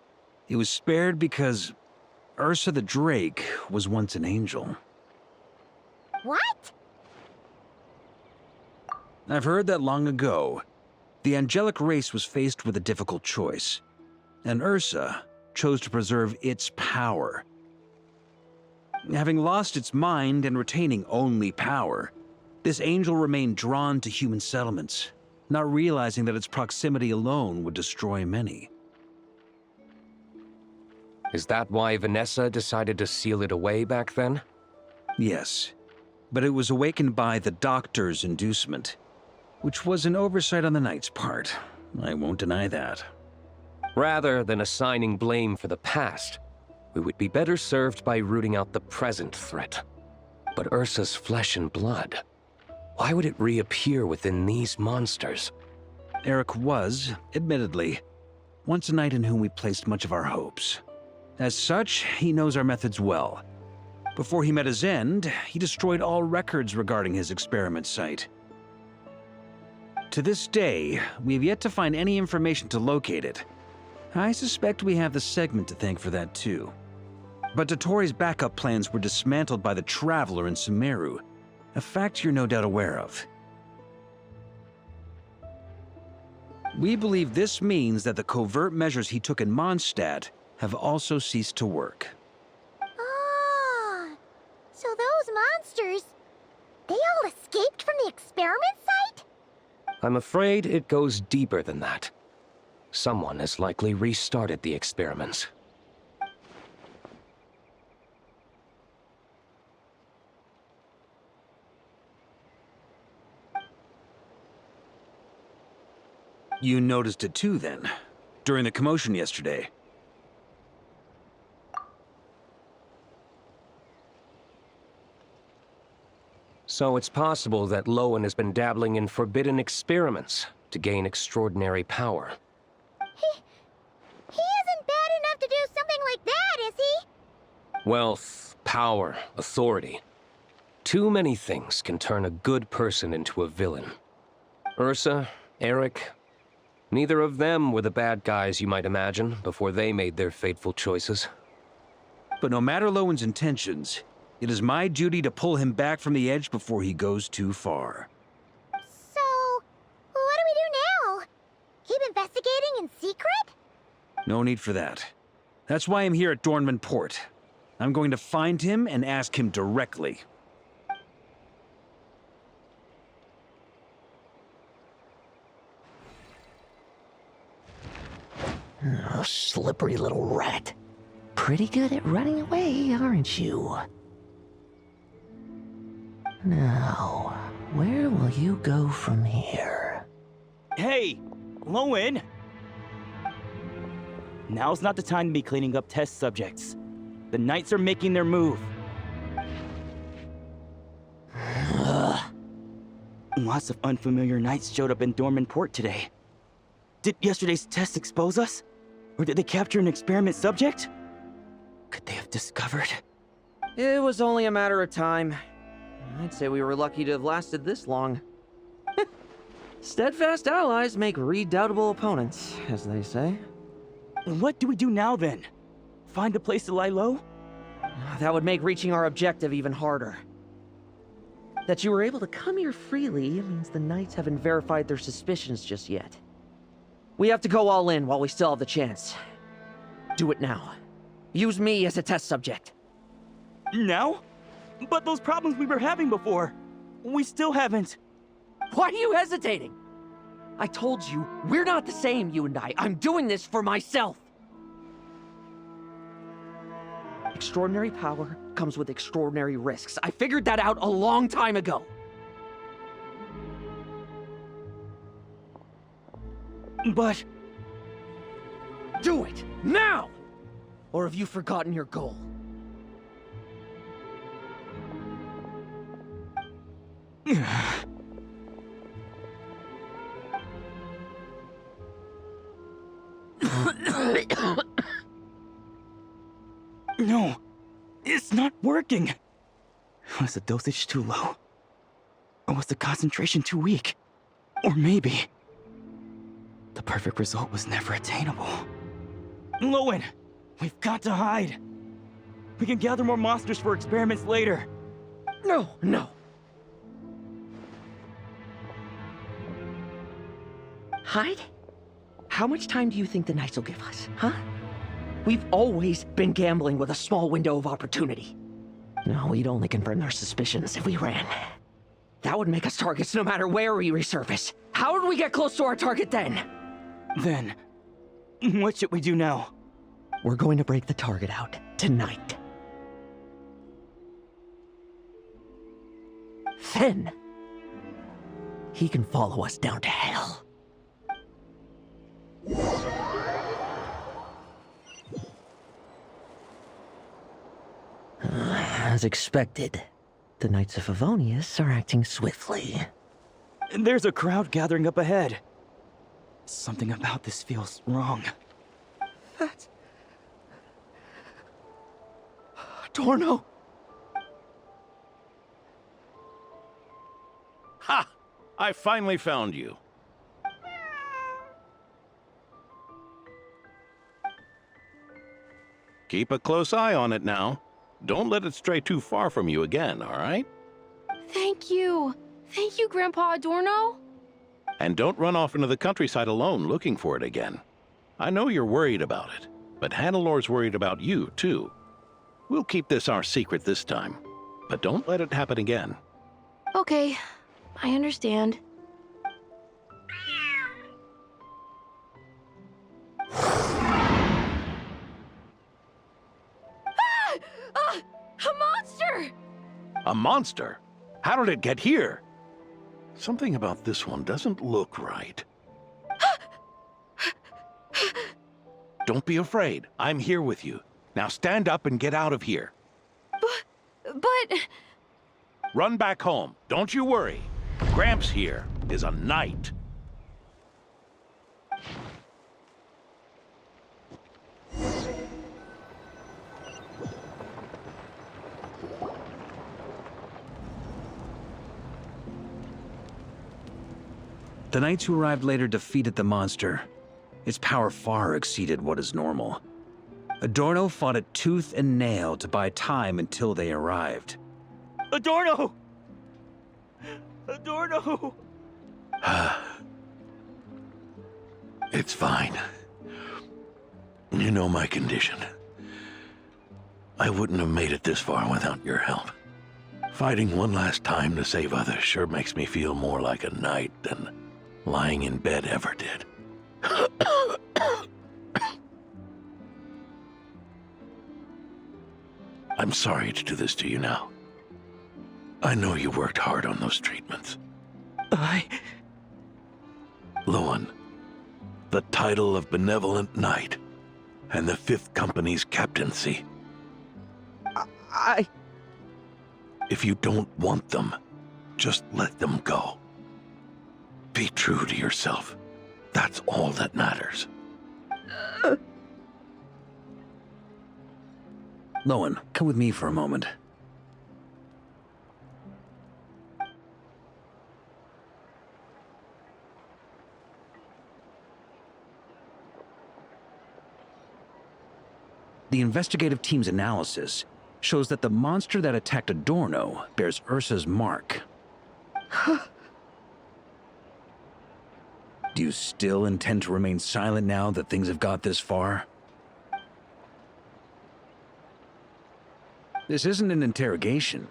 It was spared because Ursa the Drake was once an angel. What? I've heard that long ago, the angelic race was faced with a difficult choice, and Ursa chose to preserve its power. Having lost its mind and retaining only power, this angel remained drawn to human settlements, not realizing that its proximity alone would destroy many. Is that why Vanessa decided to seal it away back then? Yes, but it was awakened by the Doctor's inducement, which was an oversight on the Knight's part. I won't deny that. Rather than assigning blame for the past, we would be better served by rooting out the present threat. But Ursa's flesh and blood, why would it reappear within these monsters? Eric was, admittedly, once a knight in whom we placed much of our hopes. As such, he knows our methods well. Before he met his end, he destroyed all records regarding his experiment site. To this day, we have yet to find any information to locate it. I suspect we have the segment to thank for that too. But Dotori's backup plans were dismantled by the Traveler in Sumeru, a fact you're no doubt aware of. We believe this means that the covert measures he took in Mondstadt have also ceased to work. Ah, so those monsters, they all escaped from the experiment site? I'm afraid it goes deeper than that. Someone has likely restarted the experiments. You noticed it too, then, during the commotion yesterday. So it's possible that Lohen has been dabbling in forbidden experiments to gain extraordinary power. He isn't bad enough to do something like that, is he? Wealth, power, authority. Too many things can turn a good person into a villain. Ursa, Eric, neither of them were the bad guys you might imagine before they made their fateful choices. But no matter Lowen's intentions, it is my duty to pull him back from the edge before he goes too far. So, what do we do now? Keep investigating in secret? No need for that. That's why I'm here at Dornman Port. I'm going to find him and ask him directly. Oh, slippery little rat. Pretty good at running away, aren't you? Now, where will you go from here? Hey, Lohen! Now's not the time to be cleaning up test subjects. The Knights are making their move. Lots of unfamiliar Knights showed up in Dorman Port today. Did yesterday's test expose us? Or did they capture an experiment subject? Could they have discovered? It was only a matter of time. I'd say we were lucky to have lasted this long. Steadfast allies make redoubtable opponents, as they say. What do we do now, then? Find a place to lie low? That would make reaching our objective even harder. That you were able to come here freely means the Knights haven't verified their suspicions just yet. We have to go all in while we still have the chance. Do it now. Use me as a test subject. Now? But those problems we were having before, we still haven't. Why are you hesitating? I told you, we're not the same, you and I. I'm doing this for myself. Extraordinary power comes with extraordinary risks. I figured that out a long time ago. But... do it, now! Or have you forgotten your goal? No, it's not working. Was the dosage too low? Or was the concentration too weak? Or maybe... the perfect result was never attainable. Lohen, we've got to hide. We can gather more monsters for experiments later. No. Hide? How much time do you think the Knights will give us, huh? We've always been gambling with a small window of opportunity. No, we'd only confirm their suspicions if we ran. That would make us targets no matter where we resurface. How would we get close to our target then? Then, what should we do now? We're going to break the target out tonight. Then, he can follow us down to hell. As expected, the Knights of Favonius are acting swiftly. There's a crowd gathering up ahead. Something about this feels wrong. That's... Torno! Ha! I finally found you. Keep a close eye on it now. Don't let it stray too far from you again, all right? Thank you. Thank you, Grandpa Adorno. And don't run off into the countryside alone looking for it again. I know you're worried about it, but Hannelor's worried about you, too. We'll keep this our secret this time, but don't let it happen again. Okay, I understand. A monster! A monster? How did it get here? Something about this one doesn't look right. Don't be afraid. I'm here with you. Now stand up and get out of here. But... Run back home. Don't you worry. Gramps here is a knight. The knights who arrived later defeated the monster. Its power far exceeded what is normal. Adorno fought it tooth and nail to buy time until they arrived. Adorno! Adorno! It's fine. You know my condition. I wouldn't have made it this far without your help. Fighting one last time to save others sure makes me feel more like a knight than lying in bed ever did. I'm sorry to do this to you now. I know you worked hard on those treatments. Lohen, the title of Benevolent Knight and the 5th Company's captaincy. If you don't want them, just let them go. Be true to yourself. That's all that matters. Lohen, come with me for a moment. The investigative team's analysis shows that the monster that attacked Adorno bears Ursa's mark. Do you still intend to remain silent now that things have got this far? This isn't an interrogation.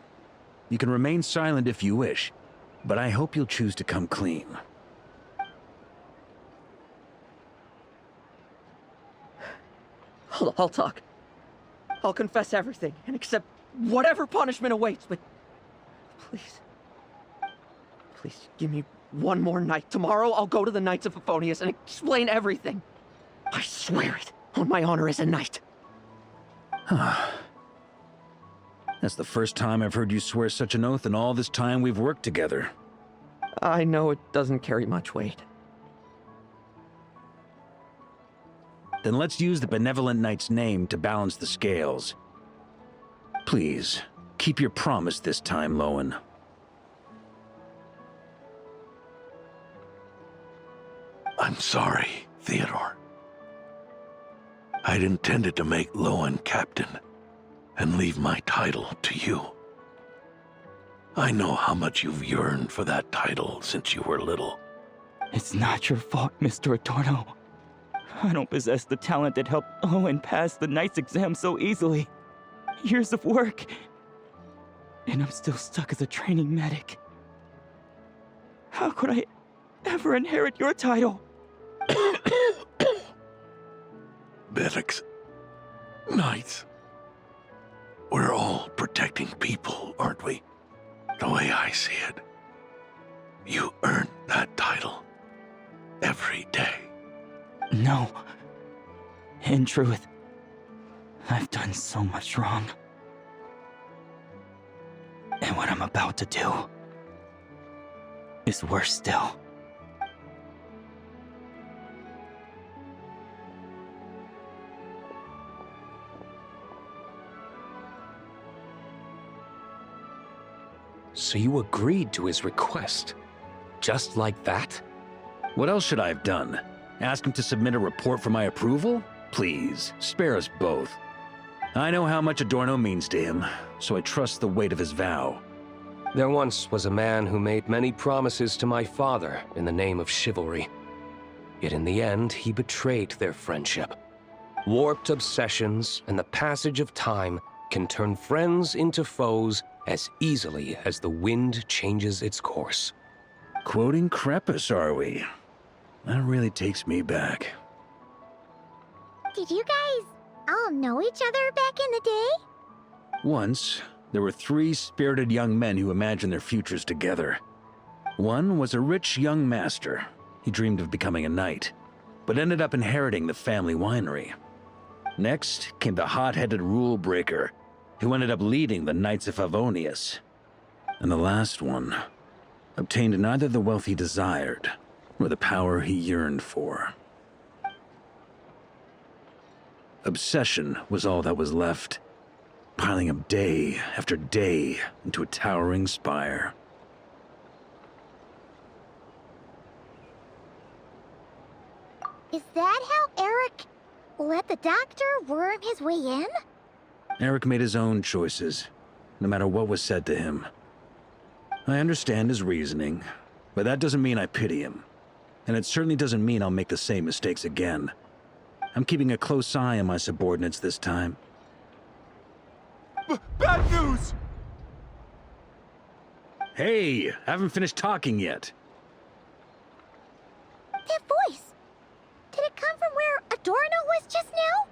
You can remain silent if you wish, but I hope you'll choose to come clean. I'll talk. I'll confess everything and accept whatever punishment awaits, but please give me one more night. Tomorrow I'll go to the Knights of Favonius and explain everything. I swear it on my honor as a knight. That's the first time I've heard you swear such an oath in all this time we've worked together. I know it doesn't carry much weight. Then let's use the Benevolent Knight's name to balance the scales. Please, keep your promise this time, Lohen. I'm sorry, Theodore. I'd intended to make Lohen captain and leave my title to you. I know how much you've yearned for that title since you were little. It's not your fault, Mr. Adorno. I don't possess the talent that helped Lohen pass the Knight's exam so easily. Years of work, and I'm still stuck as a training medic. How could I ever inherit your title? Medics, Knights, we're all protecting people, aren't we? The way I see it, you earned that title every day. No. In truth, I've done so much wrong. And what I'm about to do is worse still. So you agreed to his request? Just like that? What else should I have done? Ask him to submit a report for my approval? Please, spare us both. I know how much Adorno means to him, so I trust the weight of his vow. There once was a man who made many promises to my father in the name of chivalry. Yet in the end, he betrayed their friendship. Warped obsessions and the passage of time can turn friends into foes as easily as the wind changes its course. Quoting Crepus, are we? That really takes me back. Did you guys all know each other back in the day? Once, there were 3 spirited young men who imagined their futures together. One was a rich young master. He dreamed of becoming a knight, but ended up inheriting the family winery. Next came the hot-headed rule breaker, who ended up leading the Knights of Favonius. And the last one obtained neither the wealth he desired, nor the power he yearned for. Obsession was all that was left, piling up day after day into a towering spire. Is that how Eric let the doctor worm his way in? Eric made his own choices, no matter what was said to him. I understand his reasoning, but that doesn't mean I pity him. And it certainly doesn't mean I'll make the same mistakes again. I'm keeping a close eye on my subordinates this time. Bad news! Hey, haven't finished talking yet. That voice! Did it come from where Adorno was just now?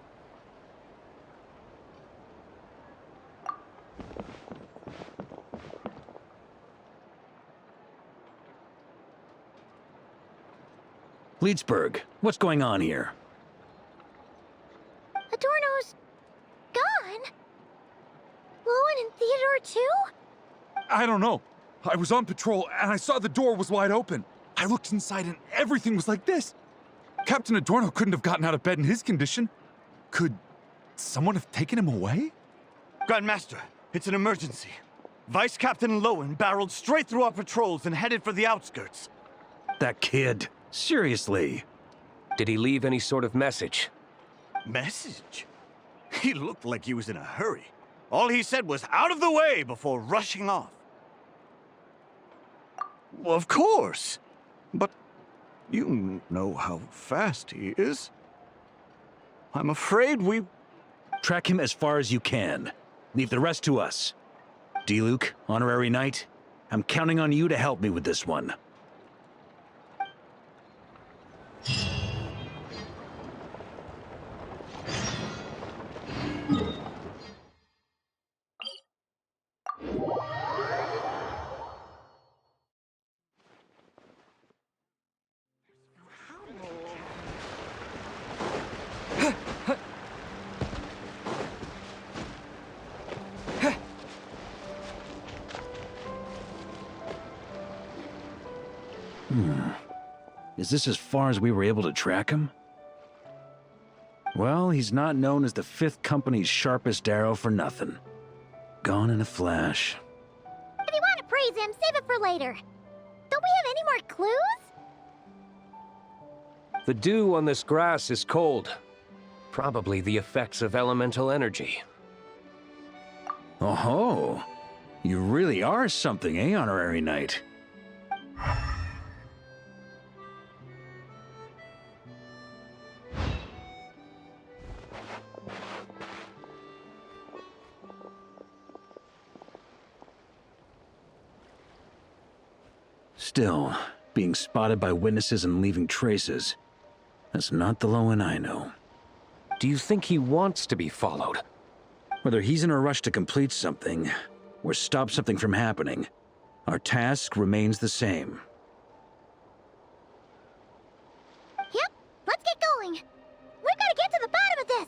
Leedsburg, what's going on here? Adorno's gone? Lohen and Theodore too? I don't know. I was on patrol and I saw the door was wide open. I looked inside and everything was like this. Captain Adorno couldn't have gotten out of bed in his condition. Could someone have taken him away? Grandmaster, it's an emergency. Vice Captain Lohen barreled straight through our patrols and headed for the outskirts. That kid. Seriously. Did he leave any sort of message? Message? He looked like he was in a hurry. All he said was out of the way before rushing off. Well, of course. But you know how fast he is. I'm afraid we... Track him as far as you can. Leave the rest to us. D-Luke, honorary knight, I'm counting on you to help me with this one. Is this as far as we were able to track him? Well, he's not known as the 5th Company's sharpest arrow for nothing. Gone in a flash. If you want to praise him, save it for later. Don't we have any more clues? The dew on this grass is cold. Probably the effects of elemental energy. Oh-ho! You really are something, eh, honorary knight? Still, being spotted by witnesses and leaving traces, that's not the Lohen I know. Do you think he wants to be followed? Whether he's in a rush to complete something, or stop something from happening, our task remains the same. Yep, let's get going. We've got to get to the bottom of this.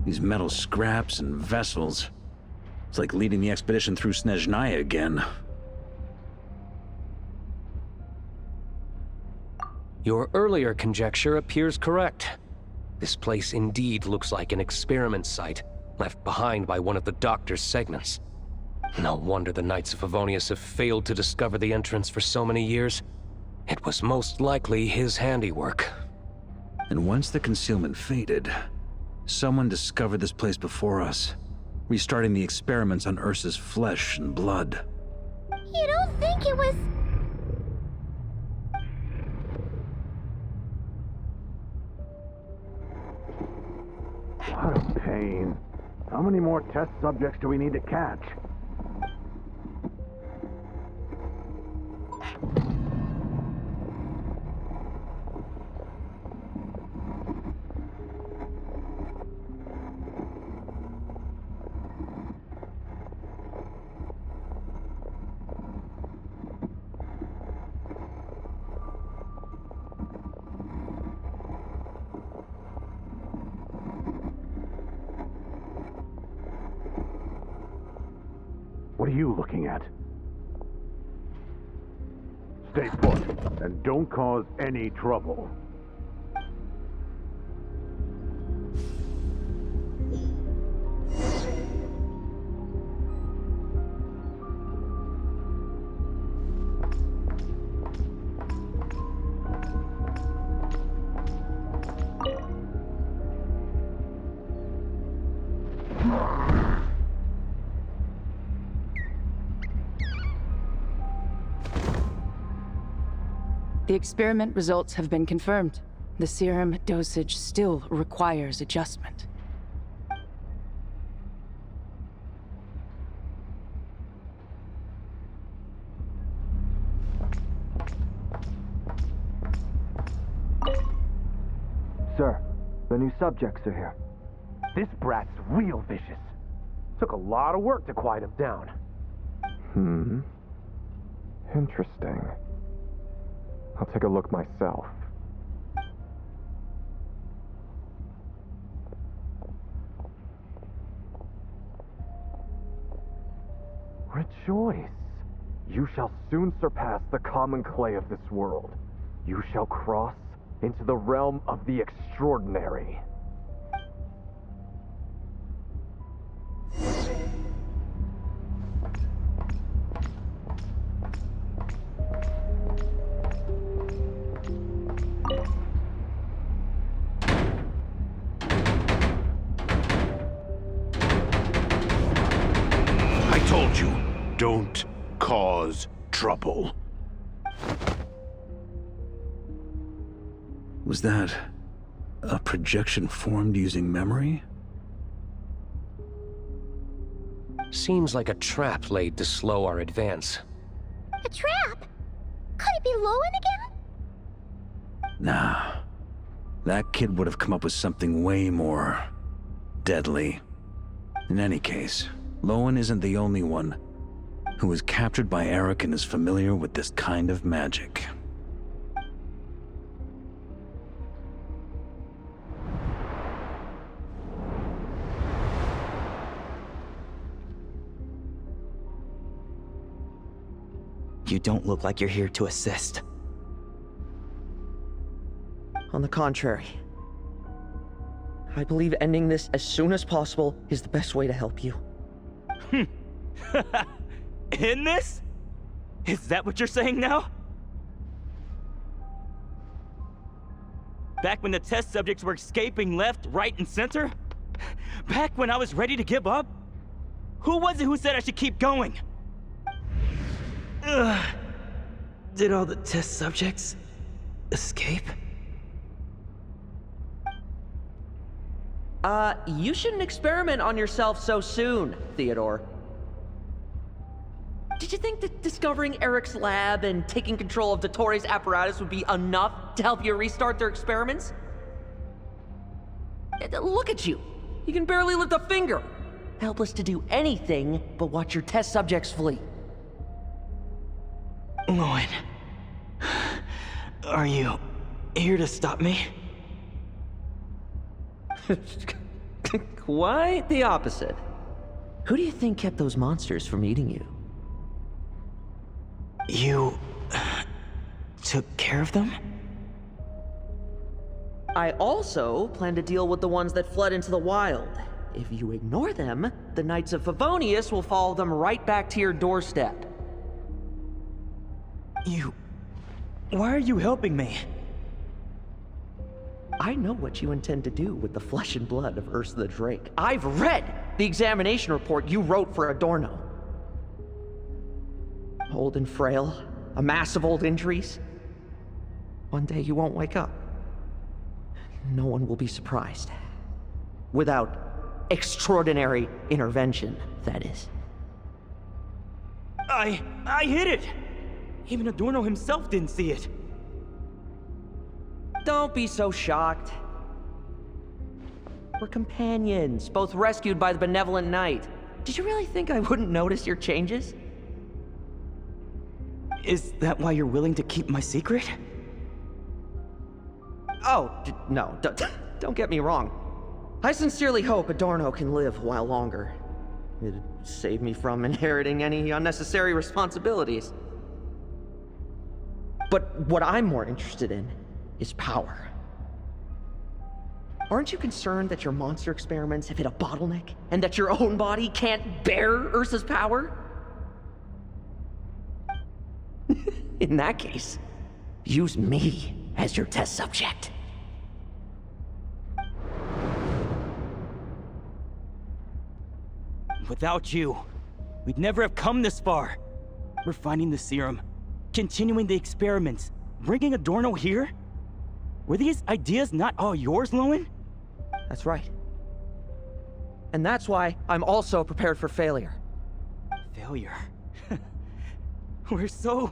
These metal scraps and vessels. It's like leading the expedition through Snezhnaya again. Your earlier conjecture appears correct. This place indeed looks like an experiment site, left behind by one of the Doctor's segments. No wonder the Knights of Favonius have failed to discover the entrance for so many years. It was most likely his handiwork. And once the concealment faded, someone discovered this place before us, restarting the experiments on Ursa's flesh and blood. You don't think it was... What a pain. How many more test subjects do we need to catch? What are you looking at? Stay put, and don't cause any trouble. The experiment results have been confirmed. The serum dosage still requires adjustment. Sir, the new subjects are here. This brat's real vicious. Took a lot of work to quiet him down. Interesting. I'll take a look myself. Rejoice! You shall soon surpass the common clay of this world. You shall cross into the realm of the extraordinary. Told you, don't cause trouble. Was that a projection formed using memory? Seems like a trap laid to slow our advance. A trap? Could it be Lohen again? Nah. That kid would have come up with something way more deadly. In any case, Lohen isn't the only one who was captured by Eric and is familiar with this kind of magic. You don't look like you're here to assist. On the contrary, I believe ending this as soon as possible is the best way to help you. In this? Is that what you're saying now? Back when the test subjects were escaping left, right, and center? Back when I was ready to give up? Who was it who said I should keep going? Did all the test subjects escape? You shouldn't experiment on yourself so soon, Theodore. Did you think that discovering Eric's lab and taking control of Dottores' apparatus would be enough to help you restart their experiments? Look at you. You can barely lift a finger. Helpless to do anything but watch your test subjects flee. Lohen, are you here to stop me? Quite the opposite. Who do you think kept those monsters from eating you? You... took care of them? I also plan to deal with the ones that fled into the wild. If you ignore them, the Knights of Favonius will follow them right back to your doorstep. Why are you helping me? I know what you intend to do with the flesh and blood of Ursa the Drake. I've read the examination report you wrote for Adorno. Old and frail, a mass of old injuries. One day you won't wake up. No one will be surprised. Without extraordinary intervention, that is. I hit it! Even Adorno himself didn't see it. Don't be so shocked. We're companions, both rescued by the benevolent knight. Did you really think I wouldn't notice your changes? Is that why you're willing to keep my secret? Oh, no, don't get me wrong. I sincerely hope Adorno can live a while longer. It'd save me from inheriting any unnecessary responsibilities. But what I'm more interested in is power. Aren't you concerned that your monster experiments have hit a bottleneck, and that your own body can't bear Ursa's power? In that case, use me as your test subject. Without you, we'd never have come this far. We're finding the serum, continuing the experiments, bringing Adorno here? Were these ideas not all yours, Lohen? That's right. And that's why I'm also prepared for failure. Failure? We're so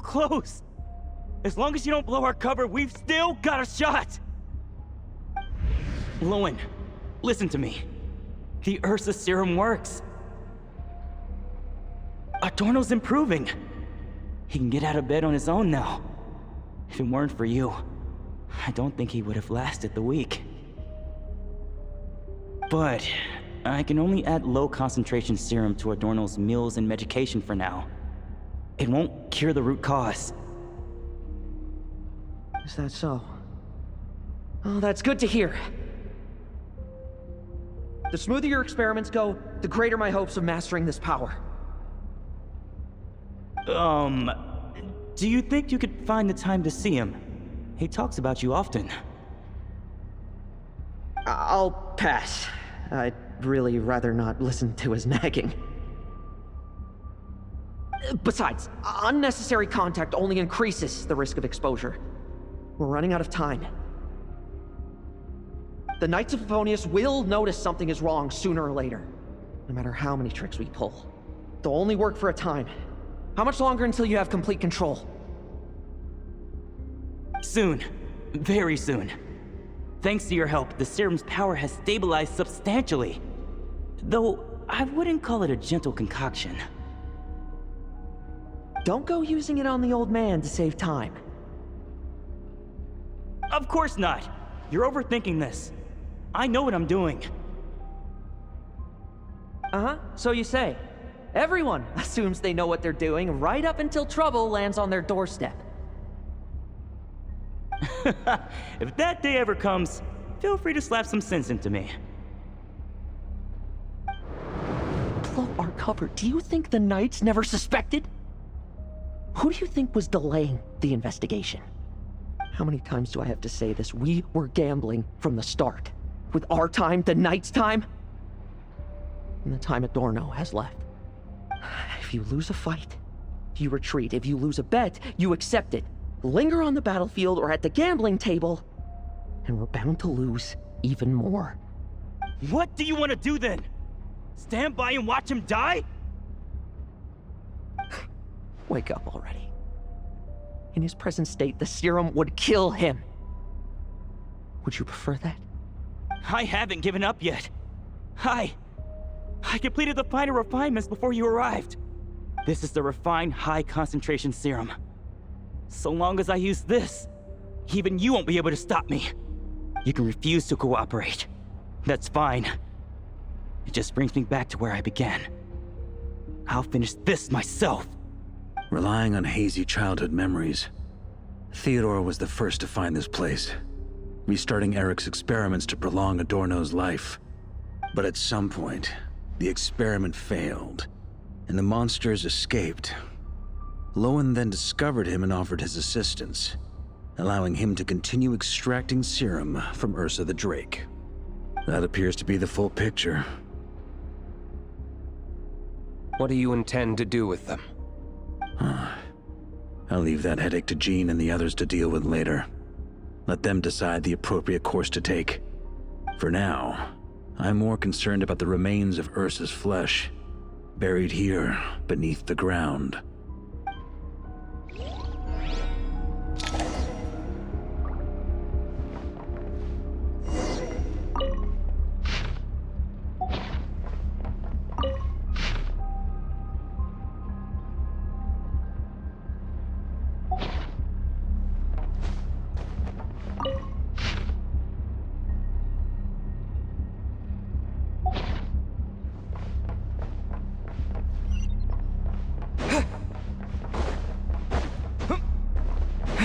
close. As long as you don't blow our cover, we've still got a shot! Lohen, listen to me. The Ursa serum works. Adorno's improving. He can get out of bed on his own now. If it weren't for you, I don't think he would have lasted the week. But I can only add low concentration serum to Adorno's meals and medication for now. It won't cure the root cause. Is that so? Oh, that's good to hear. The smoother your experiments go, the greater my hopes of mastering this power. Do you think you could find the time to see him? He talks about you often. I'll pass. I'd really rather not listen to his nagging. Besides, unnecessary contact only increases the risk of exposure. We're running out of time. The Knights of Favonius will notice something is wrong sooner or later, no matter how many tricks we pull. They'll only work for a time. How much longer until you have complete control? Soon. Very soon. Thanks to your help, the serum's power has stabilized substantially. Though, I wouldn't call it a gentle concoction. Don't go using it on the old man to save time. Of course not! You're overthinking this. I know what I'm doing. Uh-huh, so you say. Everyone assumes they know what they're doing right up until trouble lands on their doorstep. If that day ever comes, feel free to slap some sense into me. Blow our cover. Do you think the Knights never suspected? Who do you think was delaying the investigation? How many times do I have to say this? We were gambling from the start. With our time, the Knights' time, and the time Adorno has left. If you lose a fight, you retreat. If you lose a bet, you accept it. Linger on the battlefield or at the gambling table, and we're bound to lose even more. What do you want to do then? Stand by and watch him die? Wake up already. In his present state, the serum would kill him. Would you prefer that? I haven't given up yet. I completed the final refinements before you arrived. This is the refined high-concentration serum. So long as I use this, even you won't be able to stop me. You can refuse to cooperate, That's fine. It just brings me back to where I began. I'll finish this myself. Relying on hazy childhood memories, Theodore was the first to find this place, restarting Eric's experiments to prolong Adorno's life. But at some point, the experiment failed, and the monsters escaped. Lohen then discovered him and offered his assistance, allowing him to continue extracting serum from Ursa the Drake. That appears to be the full picture. What do you intend to do with them? I'll leave that headache to Jean and the others to deal with later. Let them decide the appropriate course to take. For now, I'm more concerned about the remains of Ursa's flesh, buried here beneath the ground.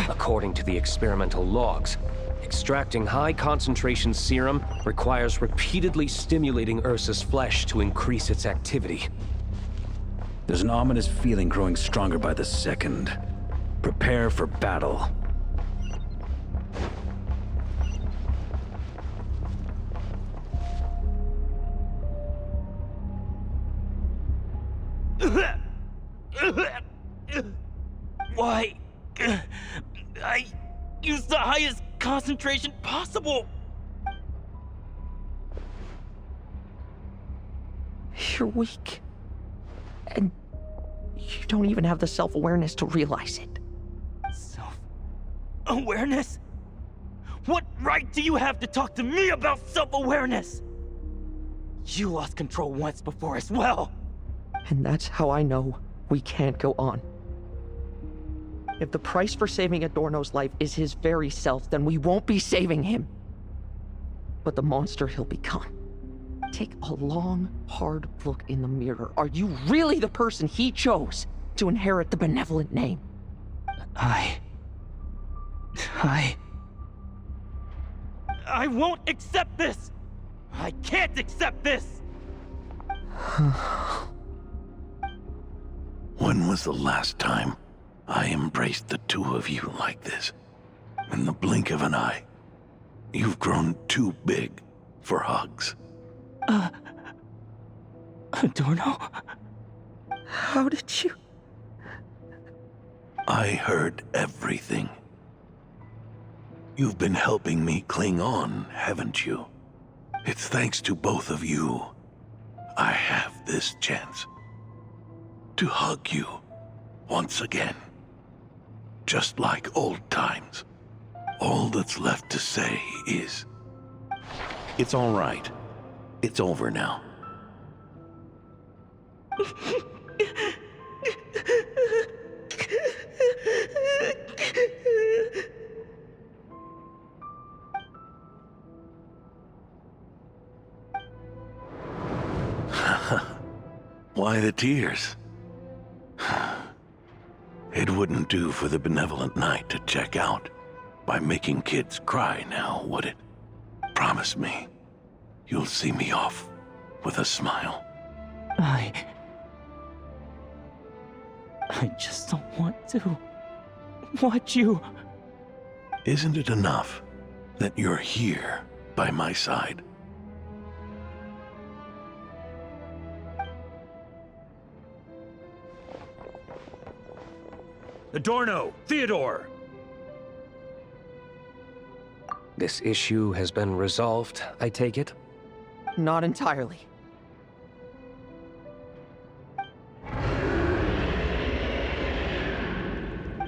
According to the experimental logs, extracting high-concentration serum requires repeatedly stimulating Ursa's flesh to increase its activity. There's an ominous feeling growing stronger by the second. Prepare for battle. Why? I used the highest concentration possible. You're weak. And you don't even have the self-awareness to realize it. Self-awareness? What right do you have to talk to me about self-awareness? You lost control once before as well. And that's how I know we can't go on. If the price for saving Adorno's life is his very self, then we won't be saving him. But the monster he'll become. Take a long, hard look in the mirror. Are you really the person he chose to inherit the benevolent name? I won't accept this! I can't accept this! When was the last time I embraced the two of you like this? In the blink of an eye. You've grown too big for hugs. Adorno? How did you... I heard everything. You've been helping me cling on, haven't you? It's thanks to both of you I have this chance to hug you once again. Just like old times. All that's left to say is, it's all right. It's over now. Why the tears? It wouldn't do for the benevolent knight to check out by making kids cry now, would it? Promise me, you'll see me off with a smile. I just don't want to watch you. Isn't it enough that you're here by my side? Adorno! Theodore! This issue has been resolved, I take it? Not entirely.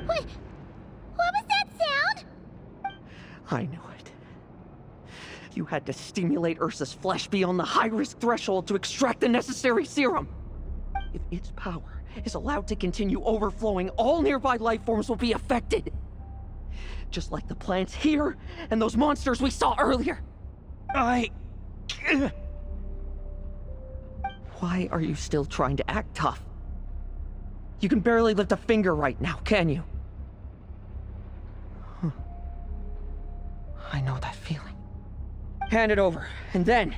What was that sound? I knew it. You had to stimulate Ursa's flesh beyond the high-risk threshold to extract the necessary serum. If its power is allowed to continue overflowing, all nearby life forms will be affected. Just like the plants here and those monsters we saw earlier. Why are you still trying to act tough? You can barely lift a finger right now, can you? I know that feeling. Hand it over, and then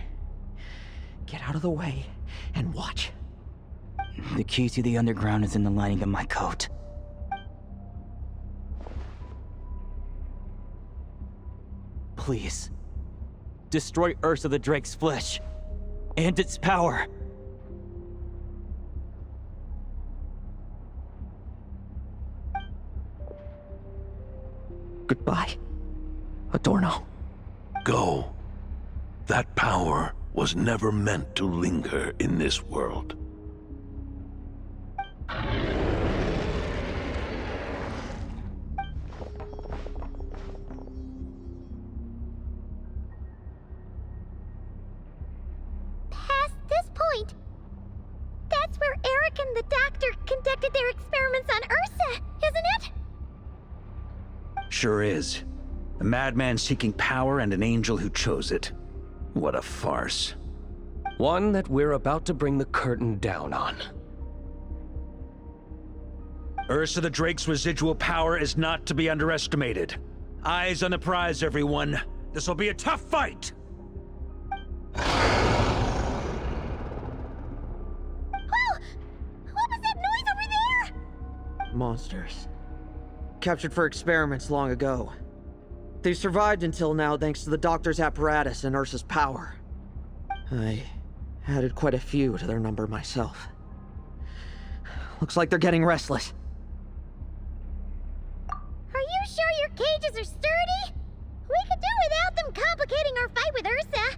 get out of the way and watch. The key to the underground is in the lining of my coat. Please, destroy Ursa the Drake's flesh and its power. Goodbye, Adorno. Go. That power was never meant to linger in this world. Past this point, that's where Eric and the doctor conducted their experiments on Ursa, isn't it? Sure is. A madman seeking power and an angel who chose it. What a farce. One that we're about to bring the curtain down on. Ursa the Drake's residual power is not to be underestimated. Eyes on the prize, everyone. This will be a tough fight! What was that noise over there? Monsters. Captured for experiments long ago. They've survived until now thanks to the doctor's apparatus and Ursa's power. I added quite a few to their number myself. Looks like they're getting restless. Are you sure your cages are sturdy? We could do without them complicating our fight with Ursa.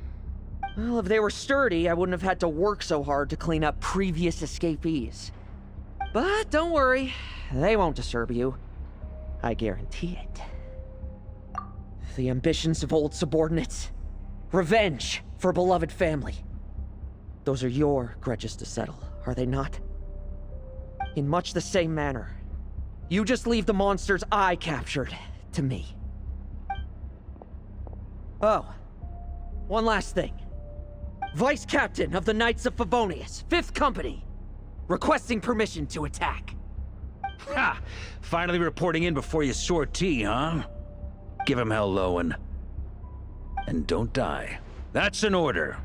Well, if they were sturdy, I wouldn't have had to work so hard to clean up previous escapees. But don't worry, they won't disturb you. I guarantee it. The ambitions of old subordinates. Revenge for beloved family. Those are your grudges to settle, are they not? In much the same manner, you just leave the monsters I captured to me. Oh, one last thing. Vice Captain of the Knights of Favonius, 5th Company, requesting permission to attack. Ha! Finally reporting in before you sortie, huh? Give him hell, Lohen. And don't die. That's an order.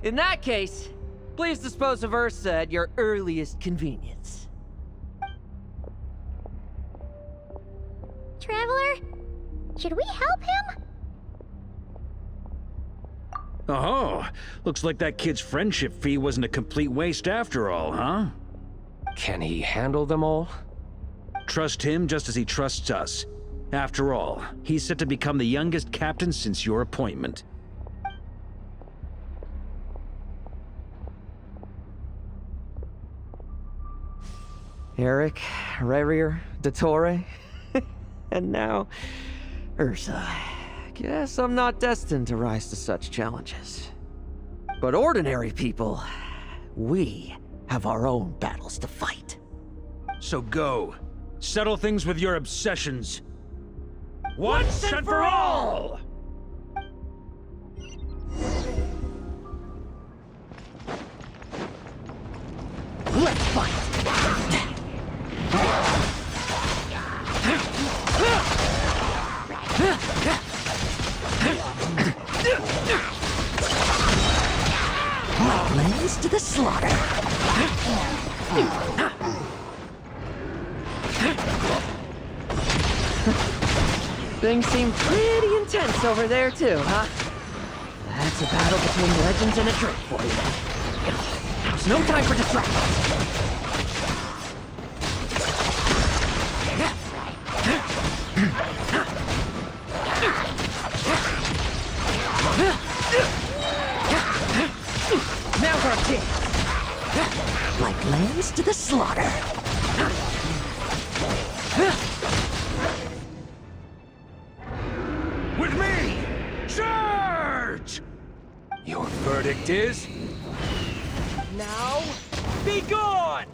In that case, please dispose of Ursa at your earliest convenience. Traveler, should we help him? Oh, looks like that kid's friendship fee wasn't a complete waste after all, huh? Can he handle them all? Trust him just as he trusts us. After all, he's set to become the youngest captain since your appointment. Eric, Rarier, Dottore, and now Ursa. Guess I'm not destined to rise to such challenges. But ordinary people, we have our own battles to fight. So go. Settle things with your obsessions. Once and for all! Let's fight! Lens to the slaughter. Things seem pretty intense over there too, huh? That's a battle between legends and a drink for you. There's no time for distractions. Now's our chance. Like lambs to the slaughter. With me! Charge! Your verdict is... now, be gone!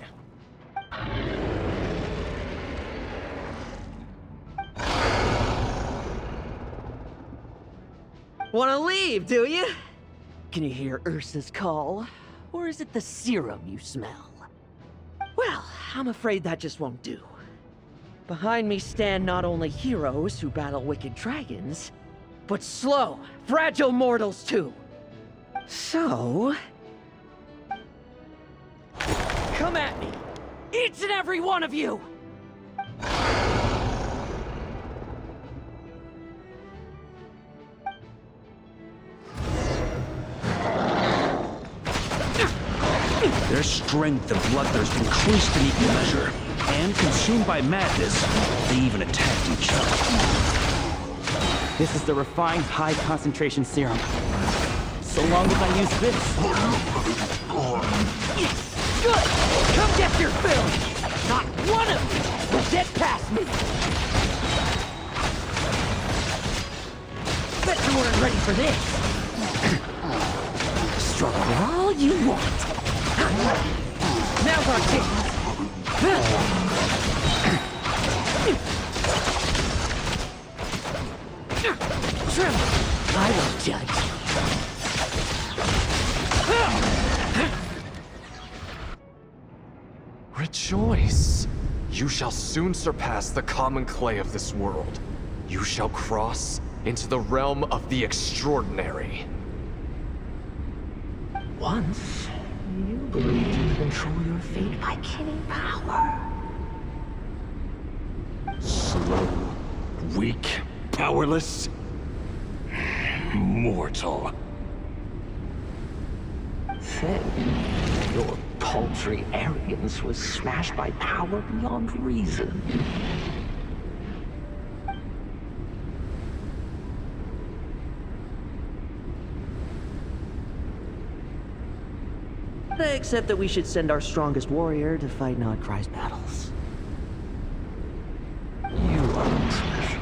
Wanna leave, do you? Can you hear Ursa's call? Or is it the serum you smell? Well, I'm afraid that just won't do. Behind me stand not only heroes who battle wicked dragons, but slow, fragile mortals too. So... come at me! Each and every one of you! Their strength and bloodthirst increased in equal measure, and consumed by madness, they even attacked each other. This is the refined high-concentration serum. So long as I use this. Yes! Good! Come get your fill! Not one of you will get past me! Bet you weren't ready for this! Struggle all you want! Now's our chance! Tremble! I won't judge. Rejoice! You shall soon surpass the common clay of this world. You shall cross into the realm of the extraordinary. Once, you believed you could control your fate by killing power. Slow, weak, powerless, mortal. Then, your paltry arrogance was smashed by power beyond reason. Except that we should send our strongest warrior to fight Nodcry's battles. You are special.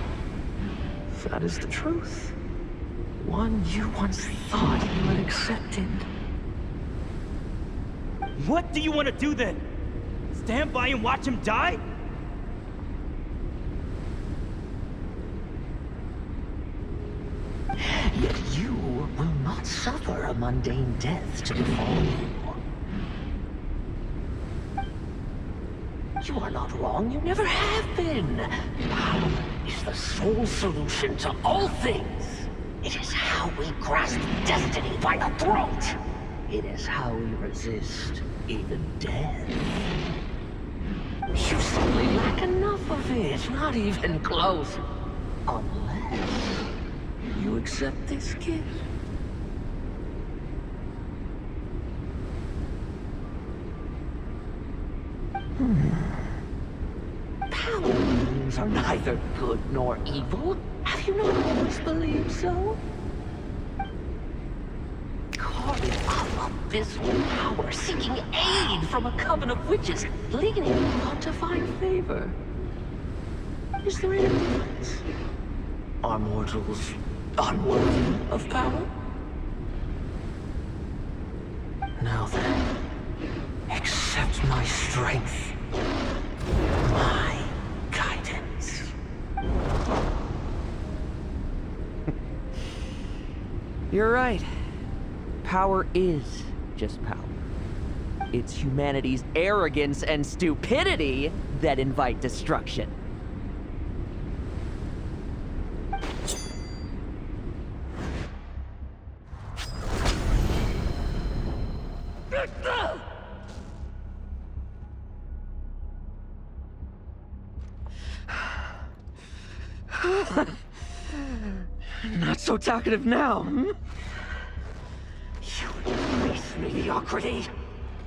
That is the truth. One you once thought you had accepted. What do you want to do then? Stand by and watch him die? Yet you will not suffer a mundane death to befall you. You are not wrong, you never have been. Power is the sole solution to all things. It is how we grasp destiny by the throat. It is how we resist even death. You simply lack enough of it, not even close. Unless you accept this gift. Power beings are neither good nor evil. Have you not always believed so? Carving up abysmal power, seeking aid from a coven of witches, leaning on to find favor. Is there any difference? Are mortals unworthy of power? Now then, accept my strength, my guidance. You're right. Power is just power. It's humanity's arrogance and stupidity that invite destruction. Not so talkative now, hmm? You embrace mediocrity.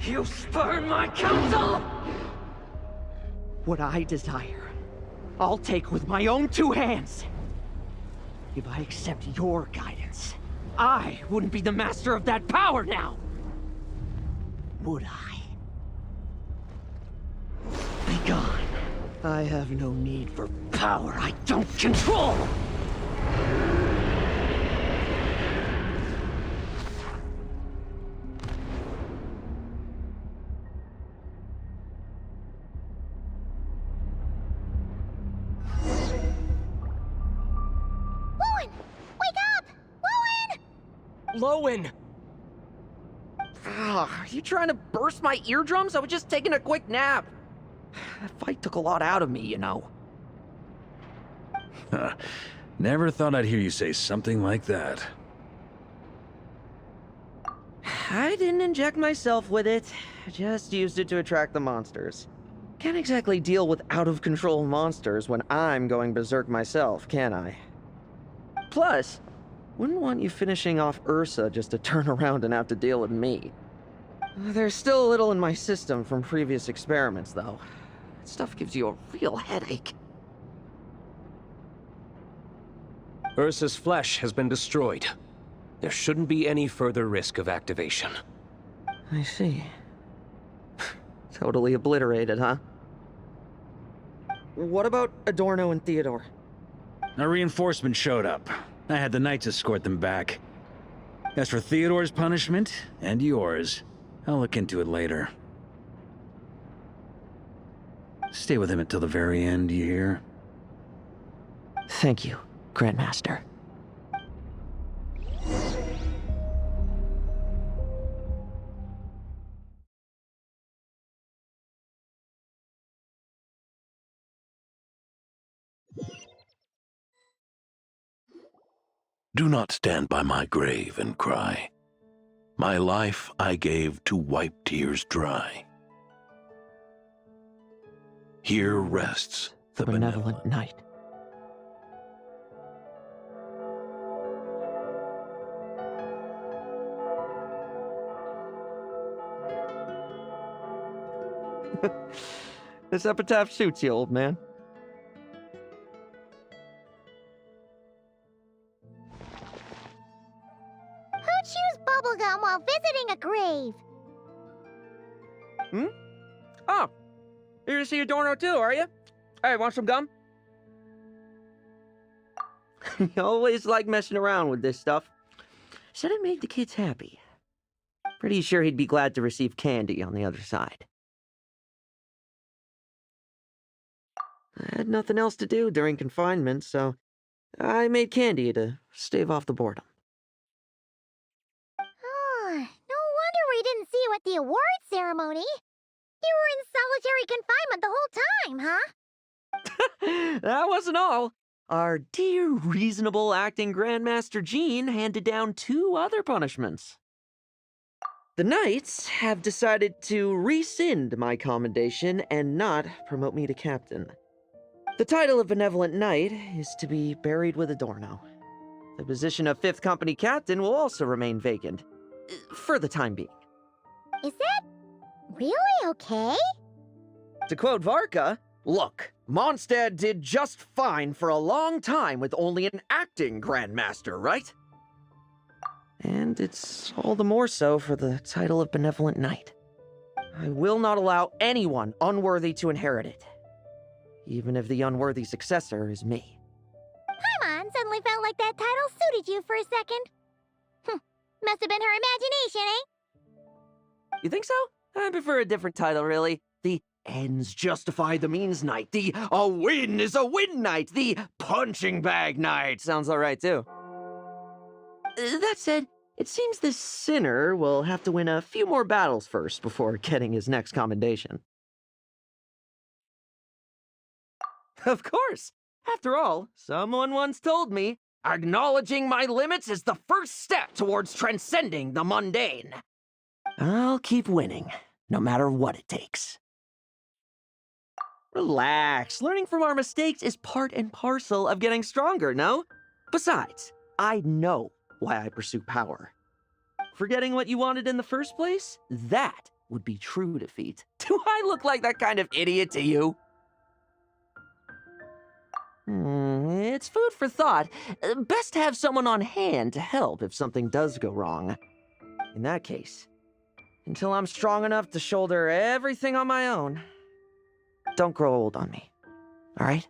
You spurn my counsel. What I desire, I'll take with my own two hands. If I accept your guidance, I wouldn't be the master of that power now. Would I? Be gone. I have no need for power I don't control. Lohen! Wake up! Lohen! Lohen! Are you trying to burst my eardrums? I was just taking a quick nap. That fight took a lot out of me, you know. Never thought I'd hear you say something like that. I didn't inject myself with it. Just used it to attract the monsters. Can't exactly deal with out-of-control monsters when I'm going berserk myself, can I? Plus, wouldn't want you finishing off Ursa just to turn around and have to deal with me. There's still a little in my system from previous experiments, though. That stuff gives you a real headache. Ursa's flesh has been destroyed. There shouldn't be any further risk of activation. I see. Totally obliterated, huh? What about Adorno and Theodore? A reinforcement showed up. I had the Knights escort them back. As for Theodore's punishment, and yours, I'll look into it later. Stay with him until the very end, you hear? Thank you, Grandmaster. Do not stand by my grave and cry. My life I gave to wipe tears dry. Here rests the benevolent Knight. This epitaph suits you, old man. Who chews bubblegum while visiting a grave? Hmm? Oh, you're to see Adorno too, are you? Hey, want some gum? You always like messing around with this stuff. Said it made the kids happy. Pretty sure he'd be glad to receive candy on the other side. I had nothing else to do during confinement, so I made candy to stave off the boredom. Oh, no wonder we didn't see you at the award ceremony. You were in solitary confinement the whole time, huh? That wasn't all. Our dear, reasonable acting Grandmaster Jean handed down 2 other punishments. The Knights have decided to rescind my commendation and not promote me to captain. The title of Benevolent Knight is to be buried with Adorno. The position of 5th Company Captain will also remain vacant, for the time being. Is that really okay? To quote Varka, look, Mondstadt did just fine for a long time with only an acting Grandmaster, right? And it's all the more so for the title of Benevolent Knight. I will not allow anyone unworthy to inherit it, even if the unworthy successor is me. Paimon suddenly felt like that title suited you for a second. Must have been her imagination, eh? You think so? I prefer a different title, really. The ends justify the means Knight. The a win is a win Knight. The punching bag Knight. Sounds alright, too. That said, it seems this sinner will have to win a few more battles first before getting his next commendation. Of course! After all, someone once told me, acknowledging my limits is the first step towards transcending the mundane. I'll keep winning, no matter what it takes. Relax. Learning from our mistakes is part and parcel of getting stronger, no? Besides, I know why I pursue power. Forgetting what you wanted in the first place? That would be true defeat. Do I look like that kind of idiot to you? It's food for thought. Best to have someone on hand to help if something does go wrong. In that case, until I'm strong enough to shoulder everything on my own, don't grow old on me, all right?